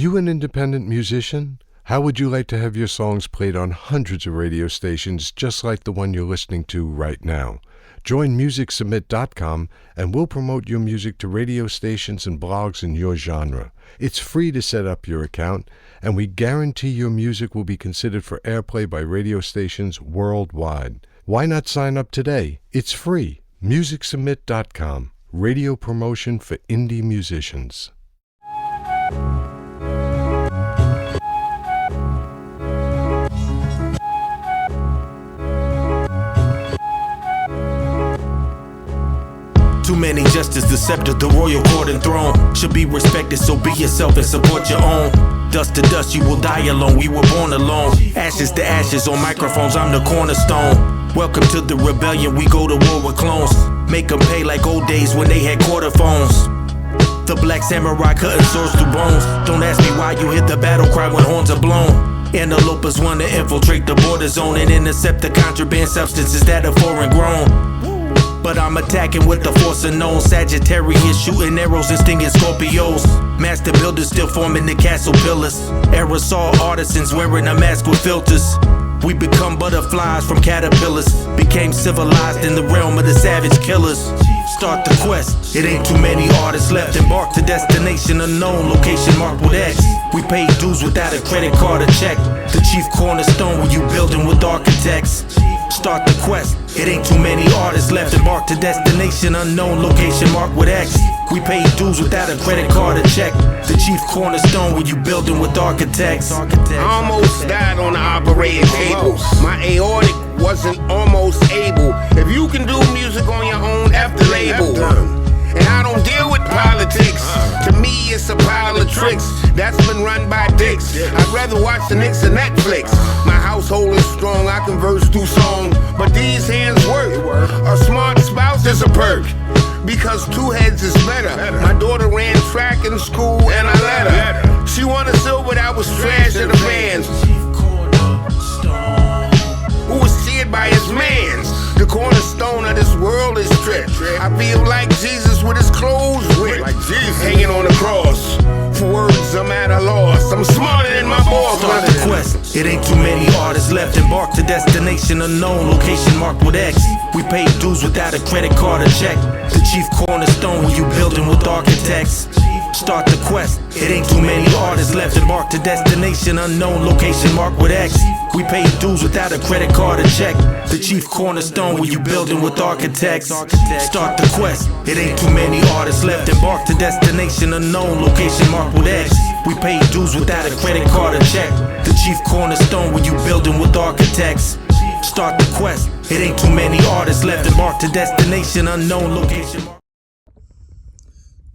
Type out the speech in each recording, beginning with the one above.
you an independent musician? How would you like to have your songs played on hundreds of radio stations just like the one you're listening to right now? Join Mrkbh and we'll promote your music to radio stations and blogs in your genre. It's free to set up your account, and we guarantee your music will be considered for airplay by radio stations worldwide. Why not sign up today? It's free. Mrkbh, radio promotion for indie musicians. Too many justice, the scepter, the royal court and throne should be respected, so be yourself and support your own. Dust to dust, you will die alone, we were born alone. Ashes to ashes, on microphones, I'm the cornerstone. Welcome to the rebellion, we go to war with clones. Make them pay like old days when they had quarter phones. The black samurai cutting swords through bones. Don't ask me why you hit the battle cry when horns are blown. Interlopers want to infiltrate the border zone and intercept the contraband substances that are foreign grown. But I'm attacking with the force unknown. Sagittarius shooting arrows and stinging Scorpios. Master builders still forming the castle pillars. Aerosol artisans wearing a mask with filters. We become butterflies from caterpillars. Became civilized in the realm of the savage killers. Start the quest, it ain't too many artists left. Embark to destination unknown, location marked with X. We paid dues without a credit card or check. The chief cornerstone when you building with architects. Start the quest, it ain't too many artists left. Embark to destination unknown, location marked with X. We paid dues without a credit card or check. The chief cornerstone when you building with architects. I almost died on the operating table. My aortic wasn't almost able. If you can do music on your own, F the label. And I don't deal with politics. To me, it's a pile of tricks that's been run by dicks. I'd rather watch the Knicks than Netflix. My household is strong, I converse through song. But these hands work. A smart spouse is a perk, because two heads is better. My daughter ran track in school and I let her. She won a silver that was trash in the fans. Who was cheered by his mans. The cornerstone of this world is stripped. I feel like Jesus with his clothes ripped, hanging on the cross. For words I'm at a loss. I'm smarter than my boss. Start the quest, it ain't too many artists left. Embark to destination unknown, location marked with X. We paid dues without a credit card or check. The chief cornerstone when you building with architects. Start the quest, it ain't too many artists left. Embark to destination unknown, location marked with X. We paid dues without a credit card or check. The chief cornerstone when you building with architects. Start the quest, it ain't too many artists left. Embark to destination unknown, location marked with X. We paid dues without a credit card or check. The chief cornerstone when you building with architects. Start the quest, it ain't too many artists left. Embark to destination unknown, location.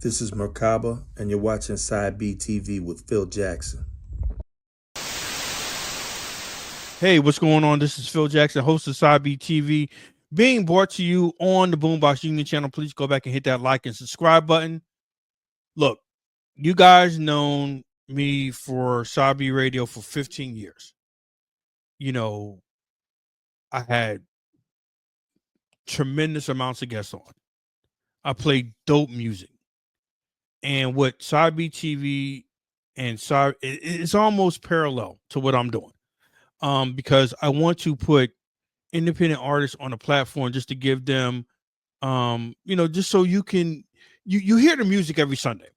This is Mrkbh, and you're watching Side B TV with Phil Jackson. Hey, what's going on? This is Phil Jackson, host of Side B TV, being brought to you on the Boombox Union channel. Please go back and hit that like and subscribe button. Look, you guys known me for Side B Radio for 15 years. You know, I had tremendous amounts of guests on. I played dope music. And what Side B TV and Side, it's almost parallel to what I'm doing. Because I want to put independent artists on a platform just to give them, just so you can, you hear the music every Sunday,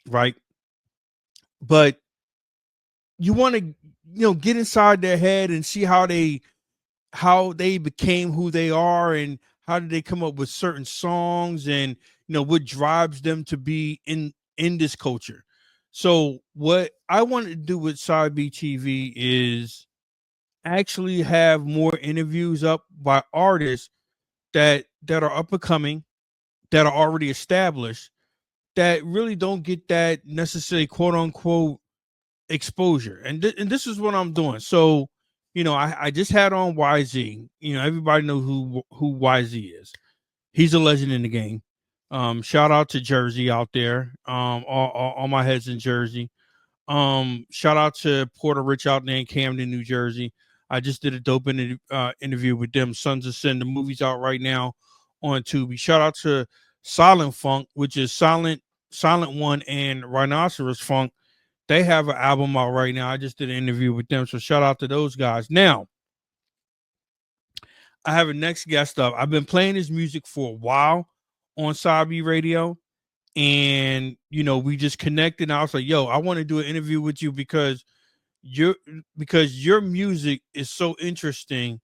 right? But you want to, get inside their head and see how they became who they are and how did they come up with certain songs and, what drives them to be in this culture. So what I wanted to do with Side B TV is actually have more interviews up by artists that are up and coming, that are already established, that really don't get that necessary quote unquote exposure. And this is what I'm doing. So, I just had on YZ. Everybody knows who YZ is. He's a legend in the game. Shout out to Jersey out there. All my heads in Jersey. Shout out to Porter Rich out there in Camden, New Jersey. I just did a dope interview with them. Sons of Sin. The movie's out right now on Tubi. Shout out to Silent Funk, which is Silent One and Rhinoceros Funk. They have an album out right now. I just did an interview with them, so shout out to those guys. Now, I have a next guest up. I've been playing his music for a while on Sabi Radio, and we just connected. And I was like, "Yo, I want to do an interview with you because your music is so interesting,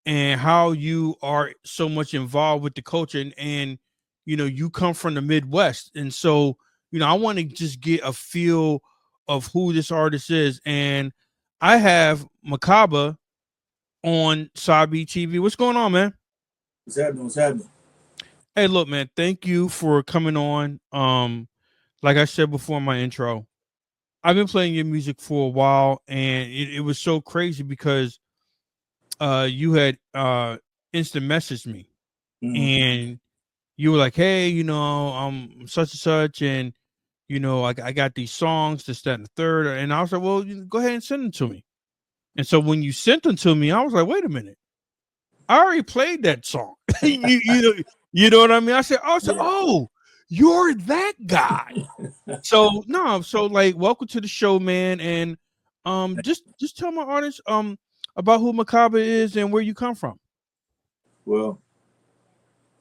and how you are so much involved with the culture, and you come from the Midwest, and so I want to just get a feel of who this artist is, and I have Mrkbh on Sabi TV. What's going on, man? What's happening? What's happening? Hey, look, man, thank you for coming on. Like I said before in my intro, I've been playing your music for a while, and it was so crazy because you had instant messaged me, Mm-hmm. and you were like, "Hey, such and such, and I got these songs, this, that, and the third." And I was like, "Well, go ahead and send them to me." And so when you sent them to me, I was like, "Wait a minute, I already played that song." You know what I mean? Yeah. Oh, you're that guy. So no, so like, welcome to the show, man, and just tell my audience about who Mrkbh is and where you come from. Well,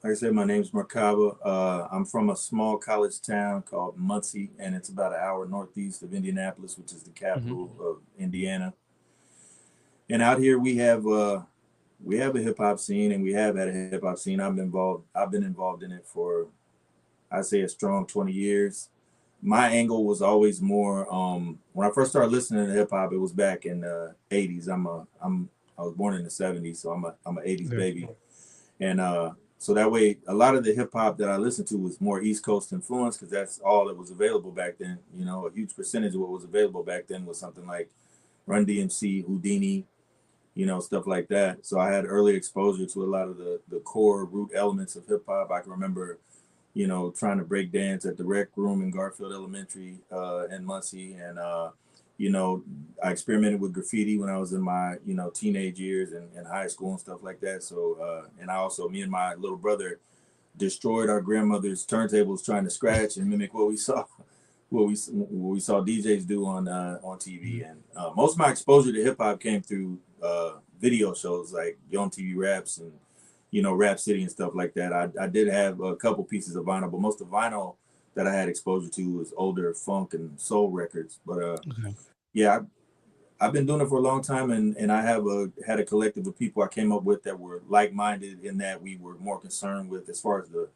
like I said, my name's Mrkbh. I'm from a small college town called Muncie, and it's about an hour northeast of Indianapolis, which is the Mhm. capital of Indiana. And out here we have a hip hop scene, and we have had a hip hop scene. I've been involved in it for, I say, a strong 20 years. My angle was always more when I first started listening to hip hop, it was back in the 80s. I was born in the 70s, so I'm an 80s Yeah. baby. And so that way a lot of the hip hop that I listened to was more East Coast influence, because that's all that was available back then. A huge percentage of what was available back then was something like Run DMC, Houdini, stuff like that. So I had early exposure to a lot of the core root elements of hip hop. I can remember, trying to break dance at the rec room in Garfield Elementary in Muncie. And, I experimented with graffiti when I was in my, teenage years and high school and stuff like that. So, and I also, me and my little brother destroyed our grandmother's turntables trying to scratch and mimic what we saw. What we saw DJs do on TV. And most of my exposure to hip hop came through video shows like Young TV Raps and Rap City and stuff like that. I did have a couple pieces of vinyl, but most of the vinyl that I had exposure to was older funk and soul records. But Okay. yeah, I've been doing it for a long time, and I have had a collective of people I came up with that were like minded, in that we were more concerned with, as far as the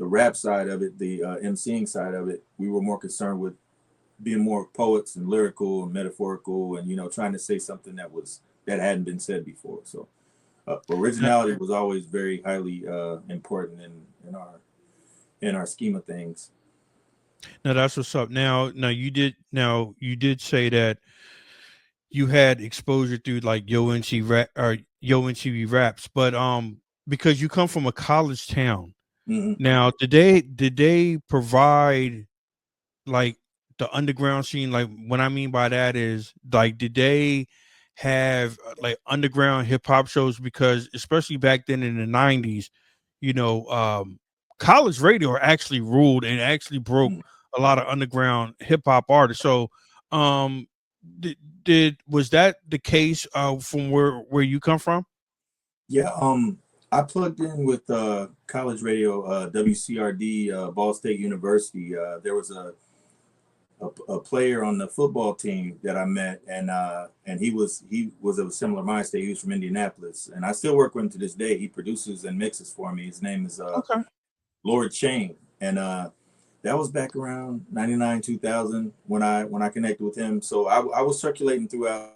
rap side of it, the MCing side of it. We were more concerned with being more poets and lyrical and metaphorical, and trying to say something that hadn't been said before. So Now, originality was always very highly important in our scheme of things. now that's what's up. Now you did say that you had exposure through like Yo NC Raps, but because you come from a college town. Hmm. Now, did they provide like the underground scene? Like, what I mean by that is, like, did they have like underground hip hop shows? Because especially back then in the '90s, you know, um, college radio actually ruled and actually broke a lot of underground hip hop artists. So, um, did was that the case from where you come from? Yeah, I plugged in with college radio, WCRD, Ball State University. There was a player on the football team that I met, and he was of a similar mind state. He was from Indianapolis, and I still work with him to this day. He produces and mixes for me. His name is Okay. Lord Shane, and that was back around '99, 2000 when I connected with him. So I was circulating the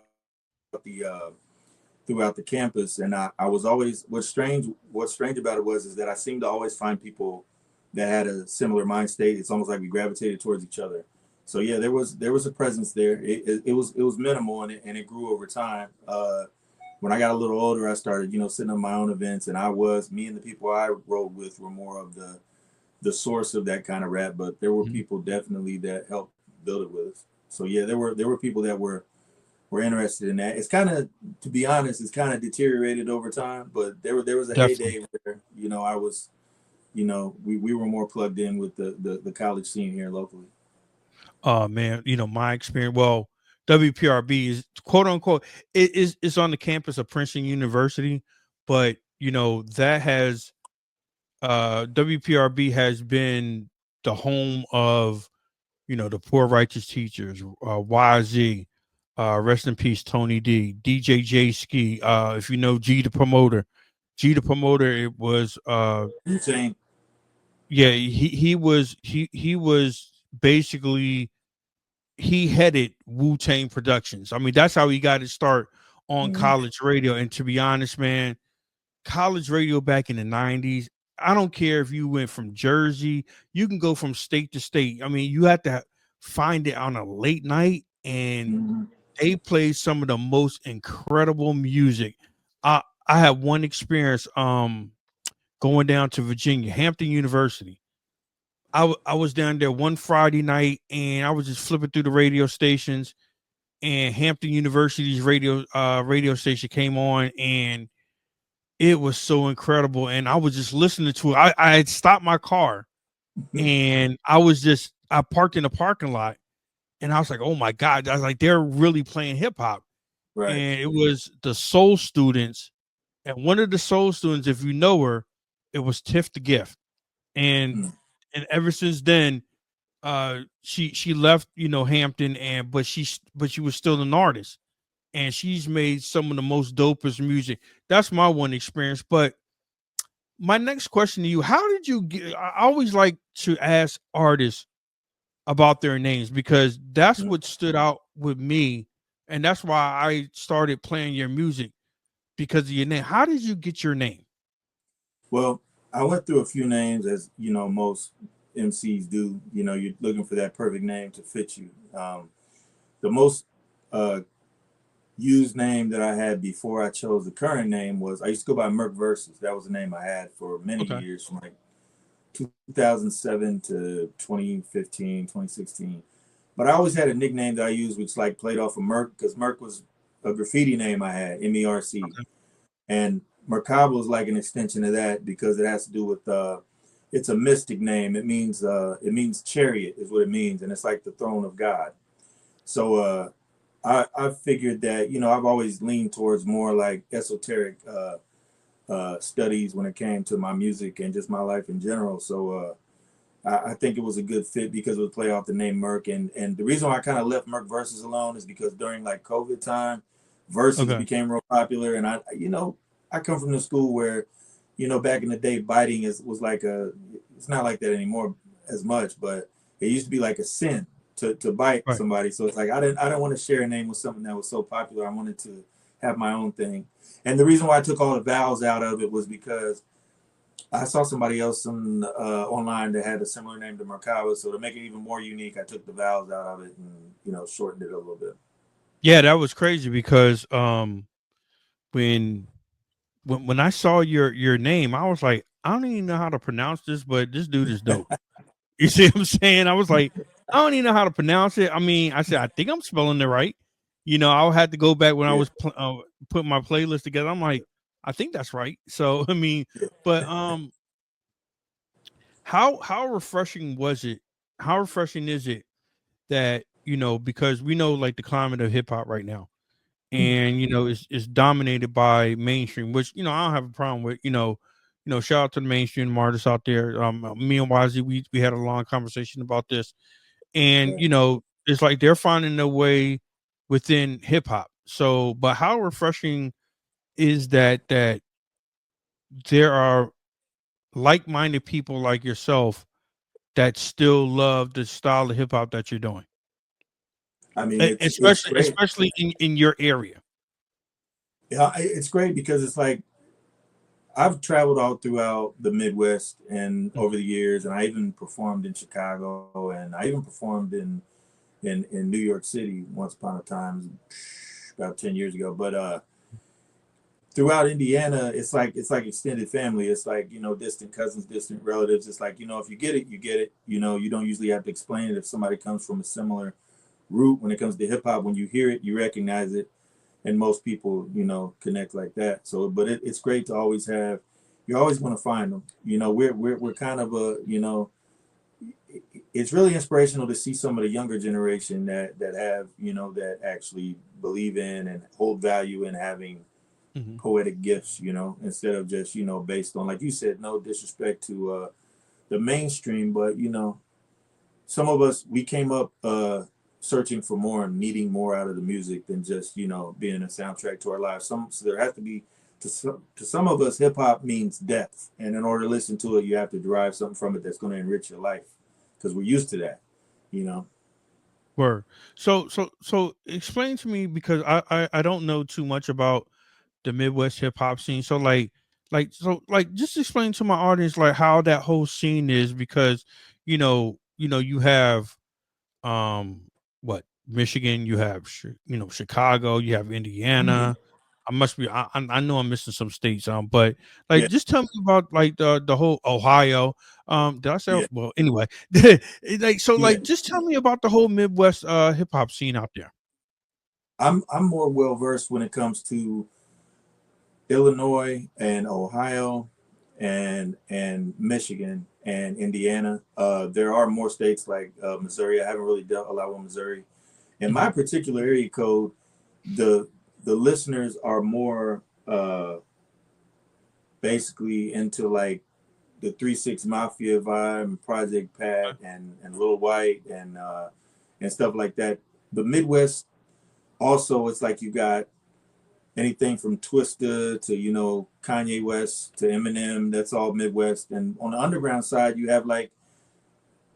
throughout the campus, and I was always, what's strange about it is that I seemed to always find people that had a similar mind state. It's almost like we gravitated towards each other. So yeah, there was a presence there. It was minimal, and it grew over time. When I got a little older, I started sitting on my own events, and me and the people I rode with were more of the source of that kind of rap. But there were Mhm. people definitely that helped build it with us. So yeah, there were people that were interested in that. It's kind of, to be honest, it's kind of deteriorated over time. But there was a Definitely. heyday where I was, we were more plugged in with the college scene here locally. Man, my experience. Well, WPRB is quote unquote it is it's on the campus of Princeton University, but that has WPRB has been the home of the poor righteous teachers, YZ, rest in peace, Tony D, DJ J Ski, if you know G the promoter, it was Insane. yeah, he was basically he headed Wu-Tang Productions. I mean, that's how he got his start on Mhm. college radio. And to be honest, man, college radio back in the 90s, I don't care if you went from Jersey, you can go from state to state. I mean, you have to find it on a late night, and Mhm. they play some of the most incredible music. I had one experience going down to Virginia, Hampton University. I was down there one Friday night, and I was just flipping through the radio stations, and Hampton University's radio station came on, and it was so incredible. And I was just listening to it. I had stopped my car, and I parked in the parking lot, and I was like, oh my God. I was like, they're really playing hip hop. Right. And it was the soul students. And one of the soul students, if you know her, it was Tiff the Gift. And Mm. and ever since then, she left, Hampton, and but she was still an artist. And she's made some of the most dopest music. That's my one experience. But my next question to you, how did you get I always like to ask artists about their names, because that's Mm. what stood out with me, and that's why I started playing your music, because of your name. How did you get your name? Well, I went through a few names, as most MCs do. You're looking for that perfect name to fit you. The most uh, used name that I had before I chose the current name was, I used to go by Mrkbh. That was the name I had for many Okay. years, from like 2007 to 2015, 2016. But I always had a nickname that I used, which like played off of Merc, because Merc was a graffiti name I had, MERC. Okay. And Mrkbh is like an extension of that, because it has to do with it's a mystic name. It means chariot is what it means, and it's like the throne of God. So I figured that I've always leaned towards more like esoteric studies when it came to my music and just my life in general. So I think it was a good fit, because it would play off the name Merc. And the reason why I kind of left Merc verses alone is because during like COVID time, verses Okay. became real popular. And I come from the school where, back in the day, biting was like it's not like that anymore as much, but it used to be like a sin to bite Right. somebody. So it's like I don't want to share a name with something that was so popular. I wanted to have my own thing. And the reason why I took all the vowels out of it was because I saw somebody else online that had a similar name to Mrkbh. So to make it even more unique, I took the vowels out of it and shortened it a little bit. Yeah, that was crazy, because when when I saw your name, I was like, I don't even know how to pronounce this, but this dude is dope. You see what I'm saying? I was like, I don't even know how to pronounce it. I mean, I said, I think I'm spelling it right. I'll have to go back when I Yeah. was putting my playlist together. I'm like, I think that's right. So I mean, but how refreshing was it? How refreshing is it that because we know like the climate of hip hop right now, and it's dominated by mainstream, which I don't have a problem with. Shout out to the mainstream artists out there. Me and YZ, we had a long conversation about this, and it's like they're finding their way within hip hop. So, but how refreshing is that there are like-minded people like yourself that still love the style of hip hop that you're doing, I mean, it's especially great. in your area. Yeah, it's great because it's like I've traveled all throughout the Midwest and over the years, and I even performed in Chicago, and I even performed in New York City once upon a time, about 10 years ago. But throughout Indiana, it's like extended family. It's like distant cousins, distant relatives. It's like if you get it, you get it. You don't usually have to explain it if somebody comes from a similar root. When it comes to hip hop, when you hear it, you recognize it, and most people connect like that. So, but it's great to always have. You always want to find them. We're kind of a it's really inspirational to see some of the younger generation that have, you know, that actually believe in and hold value in having Hmm. poetic gifts, you know, instead of just, you know, based on, like you said, no disrespect to the mainstream, but you know, some of us, we came up searching for more and needing more out of the music than just, you know, being a soundtrack to our lives. So there has to be, to some of us, hip hop means depth, and in order to listen to it, you have to derive something from it that's going to enrich your life, because we're used to that, you know. Word. So explain to me, because I don't know too much about the Midwest hip hop scene. So like just explain to my audience like how that whole scene is, because you have um what, Michigan, you have Chicago, you have Mm-hmm. Indiana. I must be I know I'm missing some states, but like Yeah, just tell me about like the whole Ohio. Did I say, yeah, well, anyway. Like, so yeah. like just tell me about the whole Midwest hip hop scene out there. I'm more well versed when it comes to Illinois and Ohio and Michigan and Indiana. There are more states like Missouri. I haven't really dealt a lot with Missouri. In my Mhm. particular area code, the the listeners are more basically into like the 3 6 Mafia vibe, Project Pat, and Lil White and stuff like that. The Midwest also, it's like you got anything from Twista to, you know, Kanye West to Eminem. That's all Midwest. And on the underground side, you have like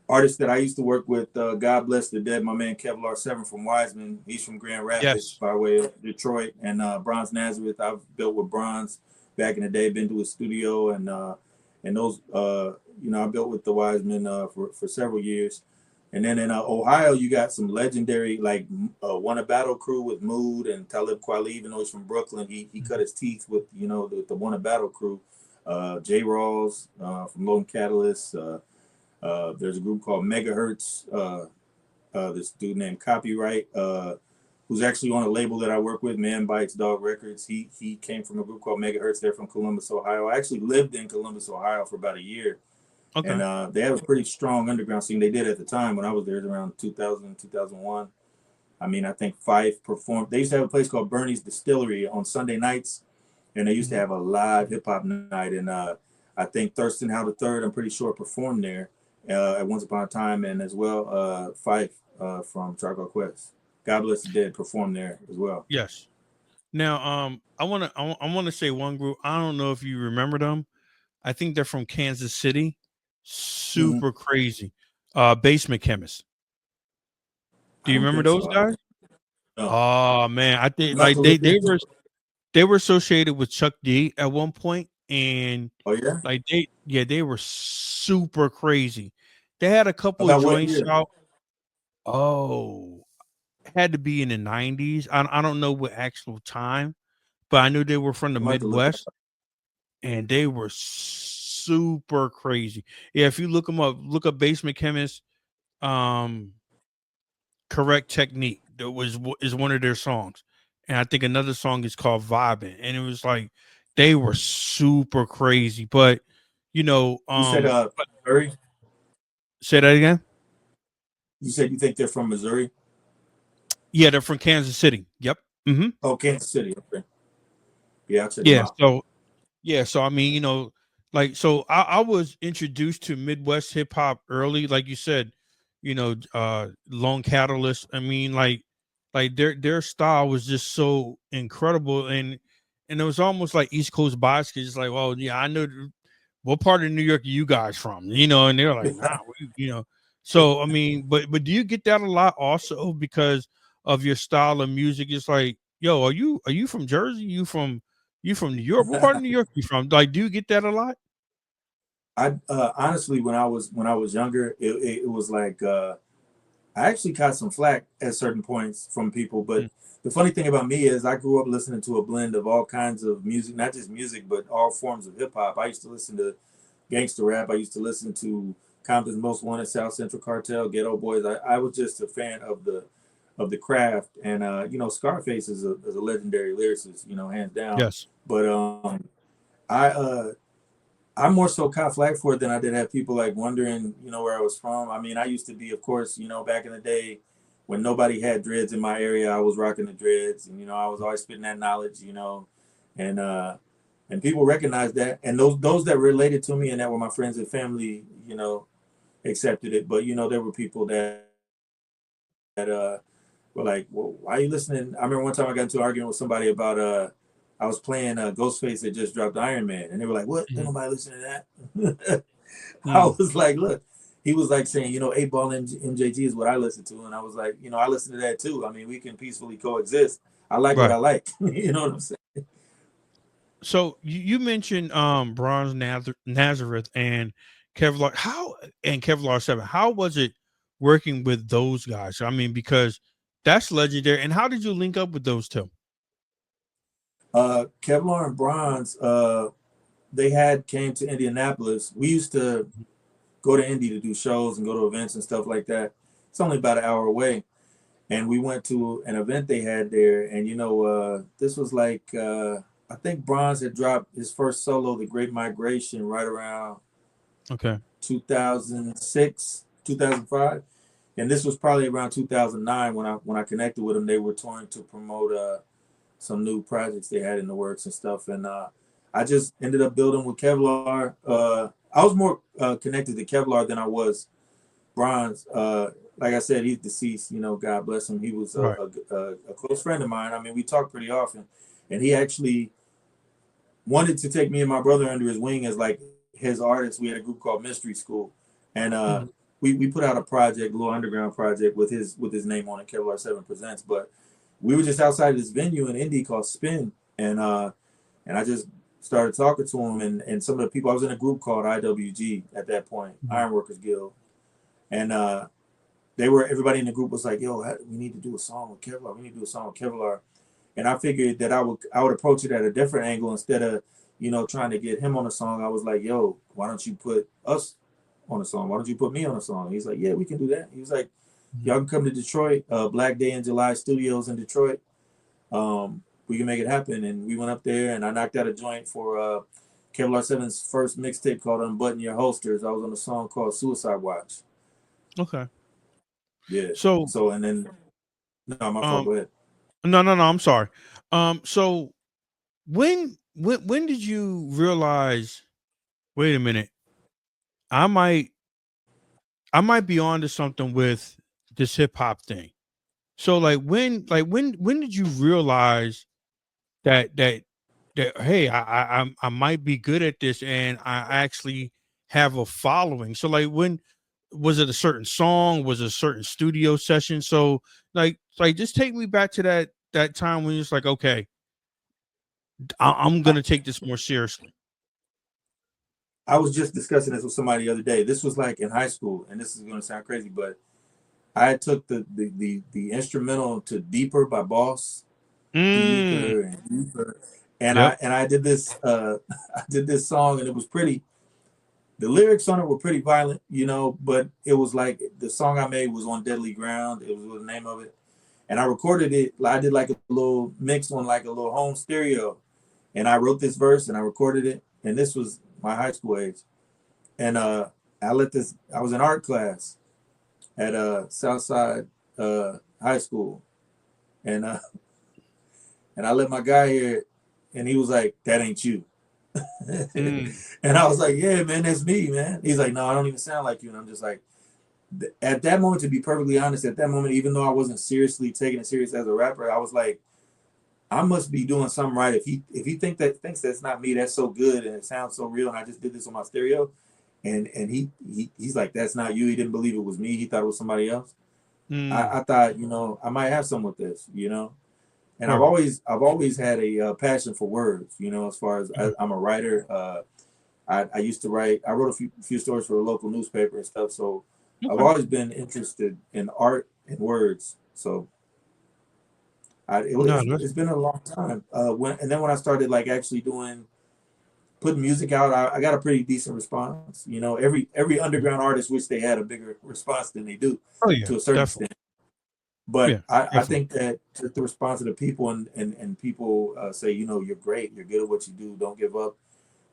artists that I used to work with. God bless the dead, my man Kevlar Seven from Wiseman. He's from Grand Rapids Yes. by way of Detroit. And Bronze Nazareth, I've built with Bronze back in the day. Been to his studio and those you know, I built with the Wiseman for several years. And then in Ohio, you got some legendary like Wanna Battle crew with Mood and Talib Kweli. Even though he's from Brooklyn, he cut Mhm. his teeth with, you know, the Wanna Battle crew. J. Rawls from Lone Catalyst. There's a group called Megahertz. This dude named Copyright, who's actually on a label that I work with, Man Bites Dog Records. He came from a group called Megahertz. They're from Columbus, Ohio. I actually lived in Columbus, Ohio for about a year, and Okay. they have a pretty strong underground scene. They did at the time when I was there, around 2000, 2001. I mean, I think Fife performed. They used to have a place called Bernie's Distillery on Sunday nights, and they used to Mhm. have a live hip hop night. And I think Thurston Howell the Third, I'm pretty sure, performed there at once upon a time, and as well Fife from Charcoal Quest. God Bless the Dead performed there as well. Yes. Now, I want to say one group. I don't know if you remember them. I think they're from Kansas City. Hmm. Super crazy. Basement Chemist. I Do you don't remember think those so. guys? No, Oh man, I think I'm gonna have like to they look they into were it. they were associated with Chuck D at one point, and Oh yeah, like they were super crazy. They had a couple of about what joints year? out. Oh, had to be in the 90s. I don't know what actual time, but I knew they were from the I'm gonna have to look that Midwest, and they were super crazy. Yeah, if you look them up, look up Basement Chemist, um, Correct Technique. That is one of their songs, and I think another song is called Vibing, and it was like they were super crazy. But you know, You said Missouri. say that again. You said you think they're from Missouri. Yeah, they're from Kansas City. Yep. Hmm. Oh, Kansas City. Okay, yeah, I'll check them Yeah. out. So I mean, so I was introduced to Midwest hip hop early, like you said, Lone Catalyst. I mean, like their style was just so incredible, and it was almost like East Coast bias. 'Cause it's like, well, yeah, I know what part of New York are you guys from, and they're like, nah, So I mean, but do you get that a lot also because of your style of music? It's like, yo, are you from Jersey? You from New York? What part of New York you from? Like, do you get that a lot? I honestly, when I was younger, it was like I actually caught some flack at certain points from people. But Mm, the funny thing about me is I grew up listening to a blend of all kinds of music, not just music, but all forms of hip hop. I used to listen to gangster rap. I used to listen to Compton's Most Wanted, South Central Cartel, Ghetto Boys. I was just a fan of the craft, and you know, Scarface is a legendary lyricist, you know, hands down. yes. But I I more so caught flack for it than I did have people like wondering, where I was from. I mean, I used to be, of course, back in the day when nobody had dreads in my area, I was rocking the dreads, and I was always spitting that knowledge, and and people recognized that, and those that related to me and that were my friends and family, accepted it. But there were people that were like, well, why are you listening? I remember one time I got into an argument with somebody about I was playing Ghostface that just dropped Iron Man, and they were like, "What? Ain't nobody listening to that?" I was like, "Look," he was like saying, 8 Ball MJG is what I listen to, and I was like, I listen to that too. I mean, we can peacefully coexist. I like what Right. I like. You know what I'm saying? So you mentioned Bronze Nazareth and Kevlar 7. How was it working with those guys? I mean, because that's legendary. And how did you link up with those two? Kevlar and Bronze, they had came to Indianapolis. We used to go to Indy to do shows and go to events and stuff like that. It's only about an hour away. And we went to an event they had there. And, this was like, I think Bronze had dropped his first solo, The Great Migration, right around Okay. 2006, 2005. And this was probably around 2009 when I connected with them. They were touring to promote some new projects they had in the works and stuff. And I just ended up building with Kevlar. I was more connected to Kevlar than I was Bronze. Like I said, he's deceased. God bless him. He was Right. a close friend of mine. I mean, we talked pretty often, and he actually wanted to take me and my brother under his wing as like his artists. We had a group called Mystery School, and Mhm. we put out a project, a little underground project with his name on it, Kevlar 7 Presents. But we were just outside of this venue in Indy called Spin, and I just started talking to him and some of the people. I was in a group called IWG at that point, Mhm. Ironworkers Guild, and everybody in the group was like, "Yo, we need to do a song with Kevlar. We need to do a song with Kevlar." And I figured that I would approach it at a different angle instead of trying to get him on a song. I was like, "Yo, why don't you put us on a song? Why don't you put me on a song?" And he's like, "Yeah, we can do that." He was like, Mhm. "Y'all can come to Detroit, Black Day in July Studios in Detroit. We can make it happen." And we went up there, and I knocked out a joint for Kevlar 7's first mixtape called "Unbutton Your Holsters." I was on a song called "Suicide Watch." Okay. Yeah. So So and then no, my fault. um Go ahead. no, I'm sorry. So when did you realize, wait a minute, I might I might be onto something with this hip hop thing. So when did you realize that hey, I might be good at this and I actually have a following. So like when was it a certain song? Was it a certain studio session? So just take me back to that time when it's like, okay, I'm I, gonna take this more seriously. I was just discussing this with somebody the other day. This was like in high school, and this is going to sound crazy, but I took the instrumental to "Deeper" by Boss, Mm, deeper and deeper, and yep. I did this I did this song, and it was pretty. The lyrics on it were pretty violent, but it was like the song I made was on deadly ground. It was the name of it, and I recorded it. I did like a little mix on like a little home stereo, and I wrote this verse and I recorded it, and this was my high school age. And I was in art class at Southside High School, and and I let my guy hear it, and he was like, "That ain't you." Mm, And I was like, "Yeah, man, that's me, man." He's like, "No, I don't even sound like you." And I'm just like, at that moment, to be perfectly honest, at that moment, even though I wasn't seriously taking it serious as a rapper, I was like, I must be doing something right. If he thinks that's not me, that's so good and it sounds so real, and I just did this on my stereo, and he's like, "That's not you." He didn't believe it was me. He thought it was somebody else. mm, I thought, I might have some with this, and I've word. always had a passion for words, as far as Mhm. I'm a writer. I used to write. I wrote a few stories for a local newspaper and stuff. So I've Okay. always been interested in art and words. So No, that's it's been a long time. When I started like actually putting music out, I got a pretty decent response. Every underground artist wish they had a bigger response than they do, oh yeah, to a certain definitely. extent. But Yeah, I definitely. think that just the response of the people and people say, you're great, you're good at what you do, don't give up.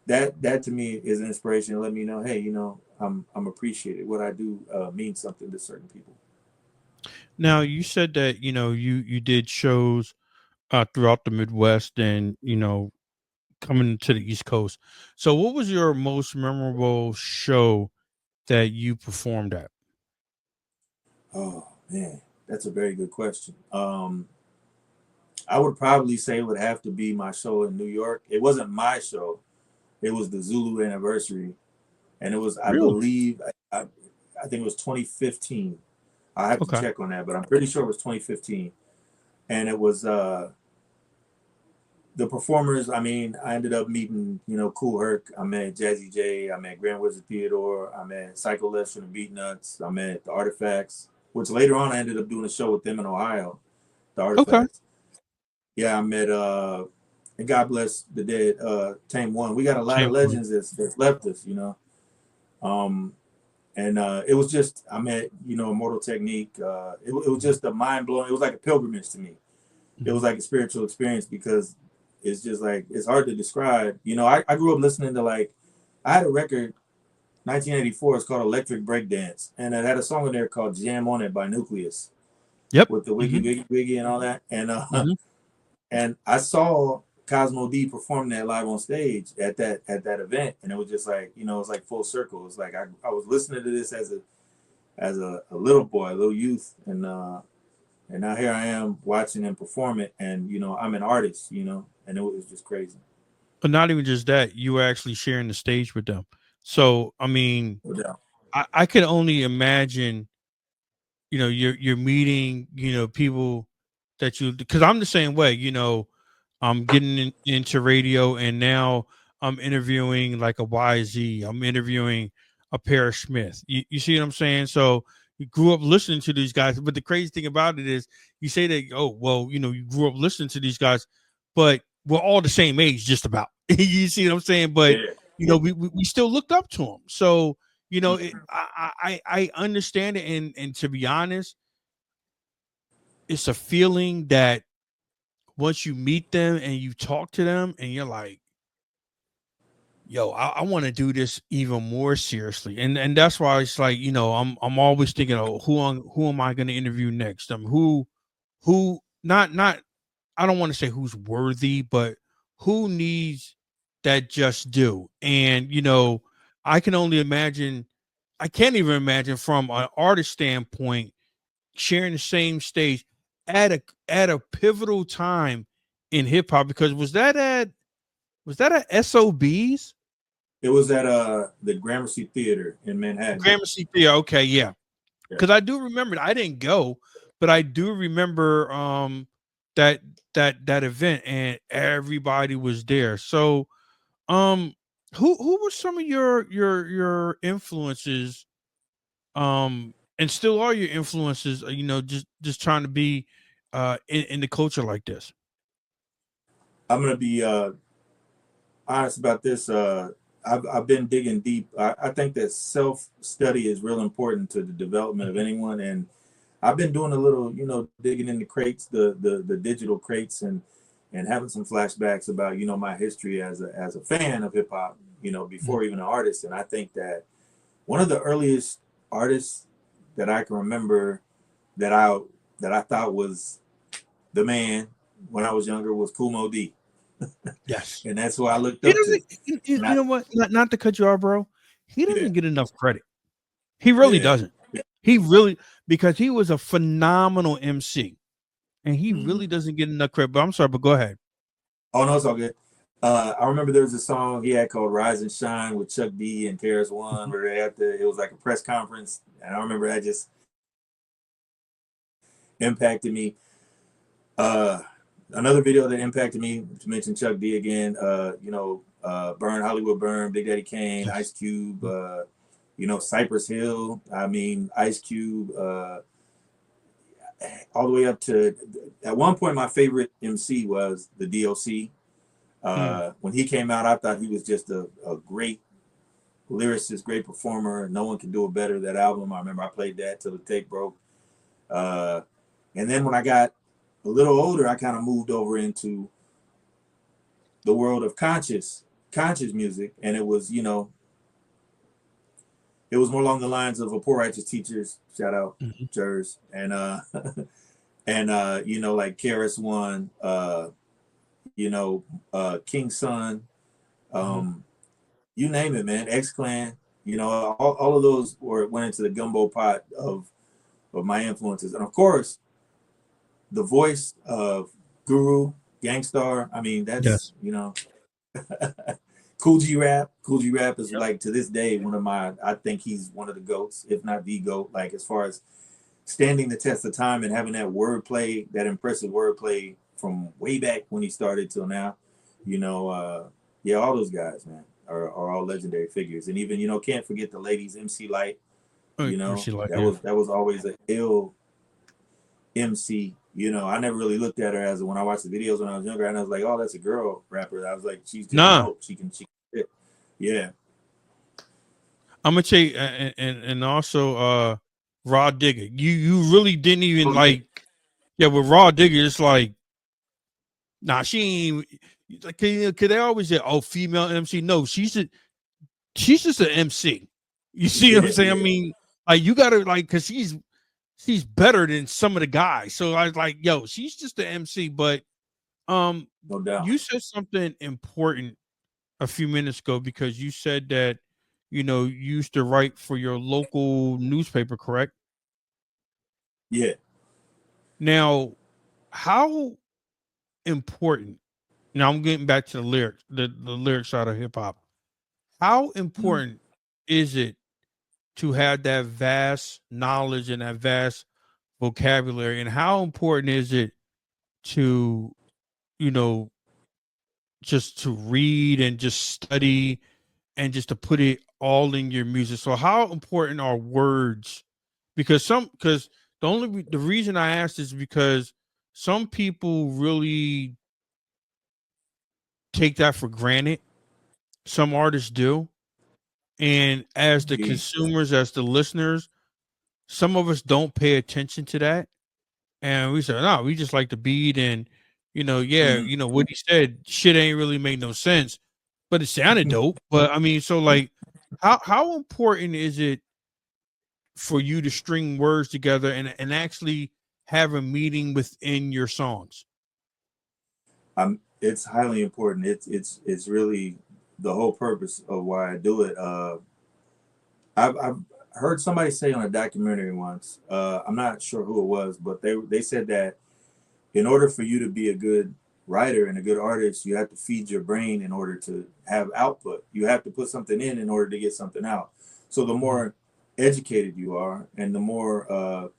that to me is an inspiration to let me know, hey, I'm appreciated. What I do means something to certain people. Now you said that you did shows throughout the Midwest, and coming to the East Coast. So, what was your most memorable show that you performed at? Oh man, that's a very good question. I would probably say it would have to be my show in New York. It wasn't my show. It was the Zulu anniversary, and it was, I Really? believe, I think it was 2015. I have to Okay. check on that, but I'm pretty sure it was 2015. And it was the performers. I mean, I ended up meeting, Cool Herc. I met Jazzy J. I met Grand Wizard Theodore. I met Psycho Les from the Beat Nuts. I met the Artifacts, which later on I ended up doing a show with them in Ohio. The Okay. Artifacts. Yeah, I met and God bless the dead, Tame One. We got a lot of Champ one. legends that's left us, Um, and it was just, I met, Immortal Technique. It was just a mind blowing. It was like a pilgrimage to me. It was Mhm. like a spiritual experience because it's just like, it's hard to describe. I grew up listening to, like, I had a record, 1984. It's called Electric Breakdance, and it had a song in there called Jam on It by Nucleus Yep. with the Wiggy Hmm. Wiggy Wiggy and all that. And Hmm. and I saw Cosmo D perform that live on stage at that event, and it was just like, it was like full circle. It's like I was listening to this as a little boy, a little youth, and now here I am watching him perform it, and I'm an artist, and it was just crazy. But not even just that, you were actually sharing the stage with them. So, I mean, No doubt. I can only imagine, you're meeting, people that you, because I'm the same way, I'm getting into radio, and now I'm interviewing like a YZ. I'm interviewing a Pair Smith. You see what I'm saying? So you grew up listening to these guys, but the crazy thing about it is you say that, oh, well, you grew up listening to these guys, but we're all the same age, just about. You see what I'm saying? But Yeah. we still looked up to them. So I understand it, and to be honest, it's a feeling that once you meet them and you talk to them and you're like, yo, I want to do this even more seriously. And that's why it's like, I'm always thinking, oh, who am I gonna interview next? Who not I don't want to say who's worthy, but who needs that just do. And I can only imagine, I can't even imagine from an artist standpoint sharing the same stage at a pivotal time in hip hop, because was that at SOBs? It was at the Gramercy Theater in Manhattan. Gramercy Theater. Okay, yeah. Yeah. Because I do remember, I didn't go, but I do remember that that event, and everybody was there. So um who were some of your influences, and still are your influences, just trying to be in the culture like this? I'm gonna be honest about this. I've been digging deep. I think that self study is real important to the development of Mhm. anyone, and I've been doing a little, digging in the crates, the digital crates, and having some flashbacks about, my history as a fan of hip hop, Mhm. before even an artist. And I think that one of the earliest artists that I can remember that I that I thought was the man when I was younger was Kumo D, Yes. and that's who I looked He up to. doesn't, And you I, know what? Not to cut you off, bro. He yeah, doesn't get enough credit. He really yeah. doesn't. He really, because he was a phenomenal MC, and he Mm-hmm. really doesn't get enough credit. But I'm sorry, but go ahead. Oh no, it's all good. I remember there was a song he had called "Rise and Shine" with Chuck D and Karis One, Mhm. where they had it was like a press conference, and I remember that just impacted me. Uh, Another video that impacted me, to mention Chuck D again, Burn Hollywood Burn, Big Daddy Kane, Yes. Ice Cube, Cypress Hill. I mean, Ice Cube, all the way up to, at one point my favorite MC was the DOC. Mm. When he came out, I thought he was just a great lyricist, great performer. No one can do it better. That album, I remember I played that till the tape broke. Uh, and then when I got a little older, I kind of moved over into the world of conscious. conscious music, and it was, it was more along the lines of a Poor Righteous Teachers, shout out Mhm. Jers, and and like KRS One, you know, King Son, Mhm. um, you name it, man, X Clan, all of those went into the gumbo pot of my influences, and of course, the voice of Guru, Gangstar. I mean, that's Yes. Cool G Rap. Cool G Rap is Yep. like to this day one of my. I think he's one of the goats, if not the goat. Like as far as standing the test of time and having that wordplay, that impressive wordplay from way back when he started till now. You know, yeah, all those guys, man, are all legendary figures. And even can't forget the ladies, MC Light. Oh, she like, That yeah. was always a ill MC. I never really looked at her as when I watched the videos when I was younger, and I was like, oh, that's a girl rapper. I was like, she's just Nah, dope. She can fit. Yeah. I'm gonna tell you, and also Raw Digger. You really didn't even Oh yeah. like, yeah, with Raw Digger, it's like, nah, she ain't like, cause they always say, oh, female MC. No, she's just an MC. You see what I'm Yeah. saying? I Yeah. mean, like you gotta like, cause she's better than some of the guys. So I was like, yo, she's just an MC. But um, No doubt. you said something important a few minutes ago because you said that you used to write for your local newspaper, correct? Yeah. Now, how important? Now I'm getting back to the lyrics, the lyric side of hip hop. How Mm. important is it to have that vast knowledge and that vast vocabulary, and how important is it to you know just to read and just study and just to put it all in your music? So how important are words? Because the reason I asked is because some people really take that for granted. Some artists do. And as the Indeed. consumers, as the listeners, some of us don't pay attention to that. And we say, no, we just like the beat and yeah, Hmm. what he said, shit ain't really made no sense. But it sounded dope. But I mean, so like how important is it for you to string words together and actually have a meaning within your songs? It's highly important. It's really the whole purpose of why I do it. I've heard somebody say on a documentary once. I'm not sure who it was, but they said that in order for you to be a good writer and a good artist, you have to feed your brain in order to have output. You have to put something in order to get something out. So the Mhm. more educated you are, and the more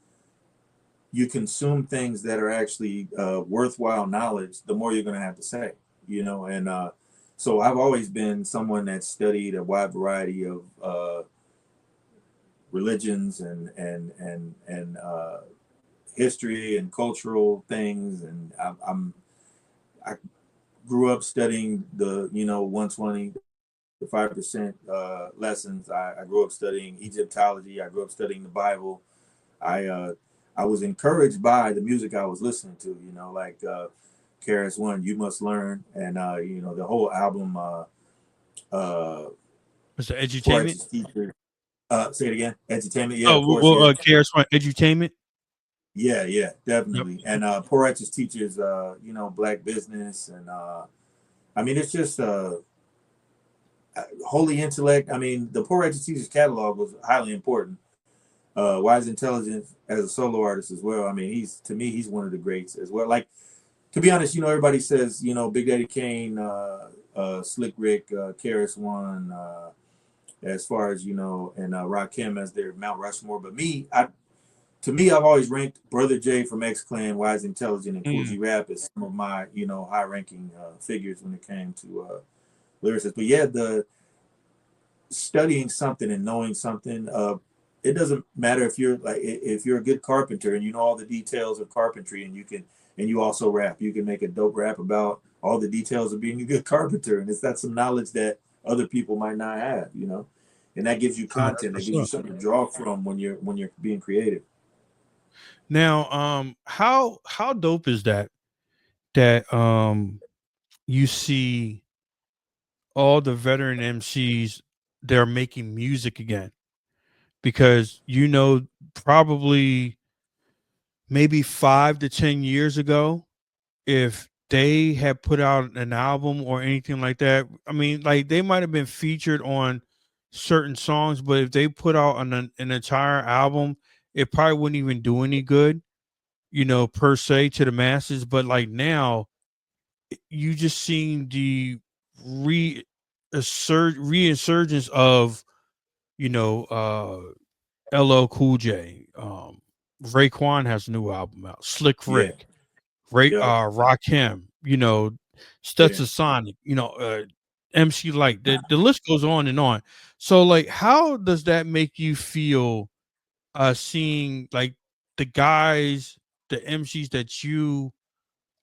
you consume things that are actually worthwhile knowledge, the more you're going to have to say. And so I've always been someone that studied a wide variety of religions and history and cultural things, and I grew up studying the 120, the 5% lessons. I grew up studying Egyptology. I grew up studying the Bible. I uh, I was encouraged by the music I was listening to. Like KRS One, You Must Learn, and the whole album. Uh, It's the Poor edutainment. Righteous Teacher. Say it again. Entertainment. Yeah, Oh, of course. well, Yeah. KRS-One edutainment. Yeah, yeah, Yep. definitely. And Poor Righteous Teachers, Black Business, and I mean, it's just Holy Intellect. I mean, the Poor Righteous Teachers catalog was highly important. Wise Intelligence as a solo artist as well. I mean, to me, he's one of the greats as well. Like, to be honest, everybody says, Big Daddy Kane, Slick Rick, KRS One, as far as, and Rakim as their Mount Rushmore. But to me, I've always ranked Brother J from X Clan, Wise Intelligent, and Cool Mm. G Rap as some of my, high ranking figures when it came to lyricists. But yeah, the studying something and knowing something, it doesn't matter if you're a good carpenter and you know all the details of carpentry, and you also rap. You can make a dope rap about all the details of being a good carpenter, and it's that some knowledge that other people might not have, and that gives you Oh, that's content. That what's gives you up. something to draw from when you're being creative. Now, how dope is that you see all the veteran MCs, they're making music again because probably maybe 5 to 10 years ago, if they had put out an album or anything like that, I mean, like they might have been featured on certain songs, but if they put out an entire album, it probably wouldn't even do any good, per se to the masses. But like now, you just seen the re reinsurgence of you know LL Cool J. Raekwon has a new album out. Slick Yeah. Rick, Yep. Rakim, Yeah. Stetson Sonic, MC Light. The list goes on and on. So like, how does that make you feel? Seeing like the guys, the MCs that you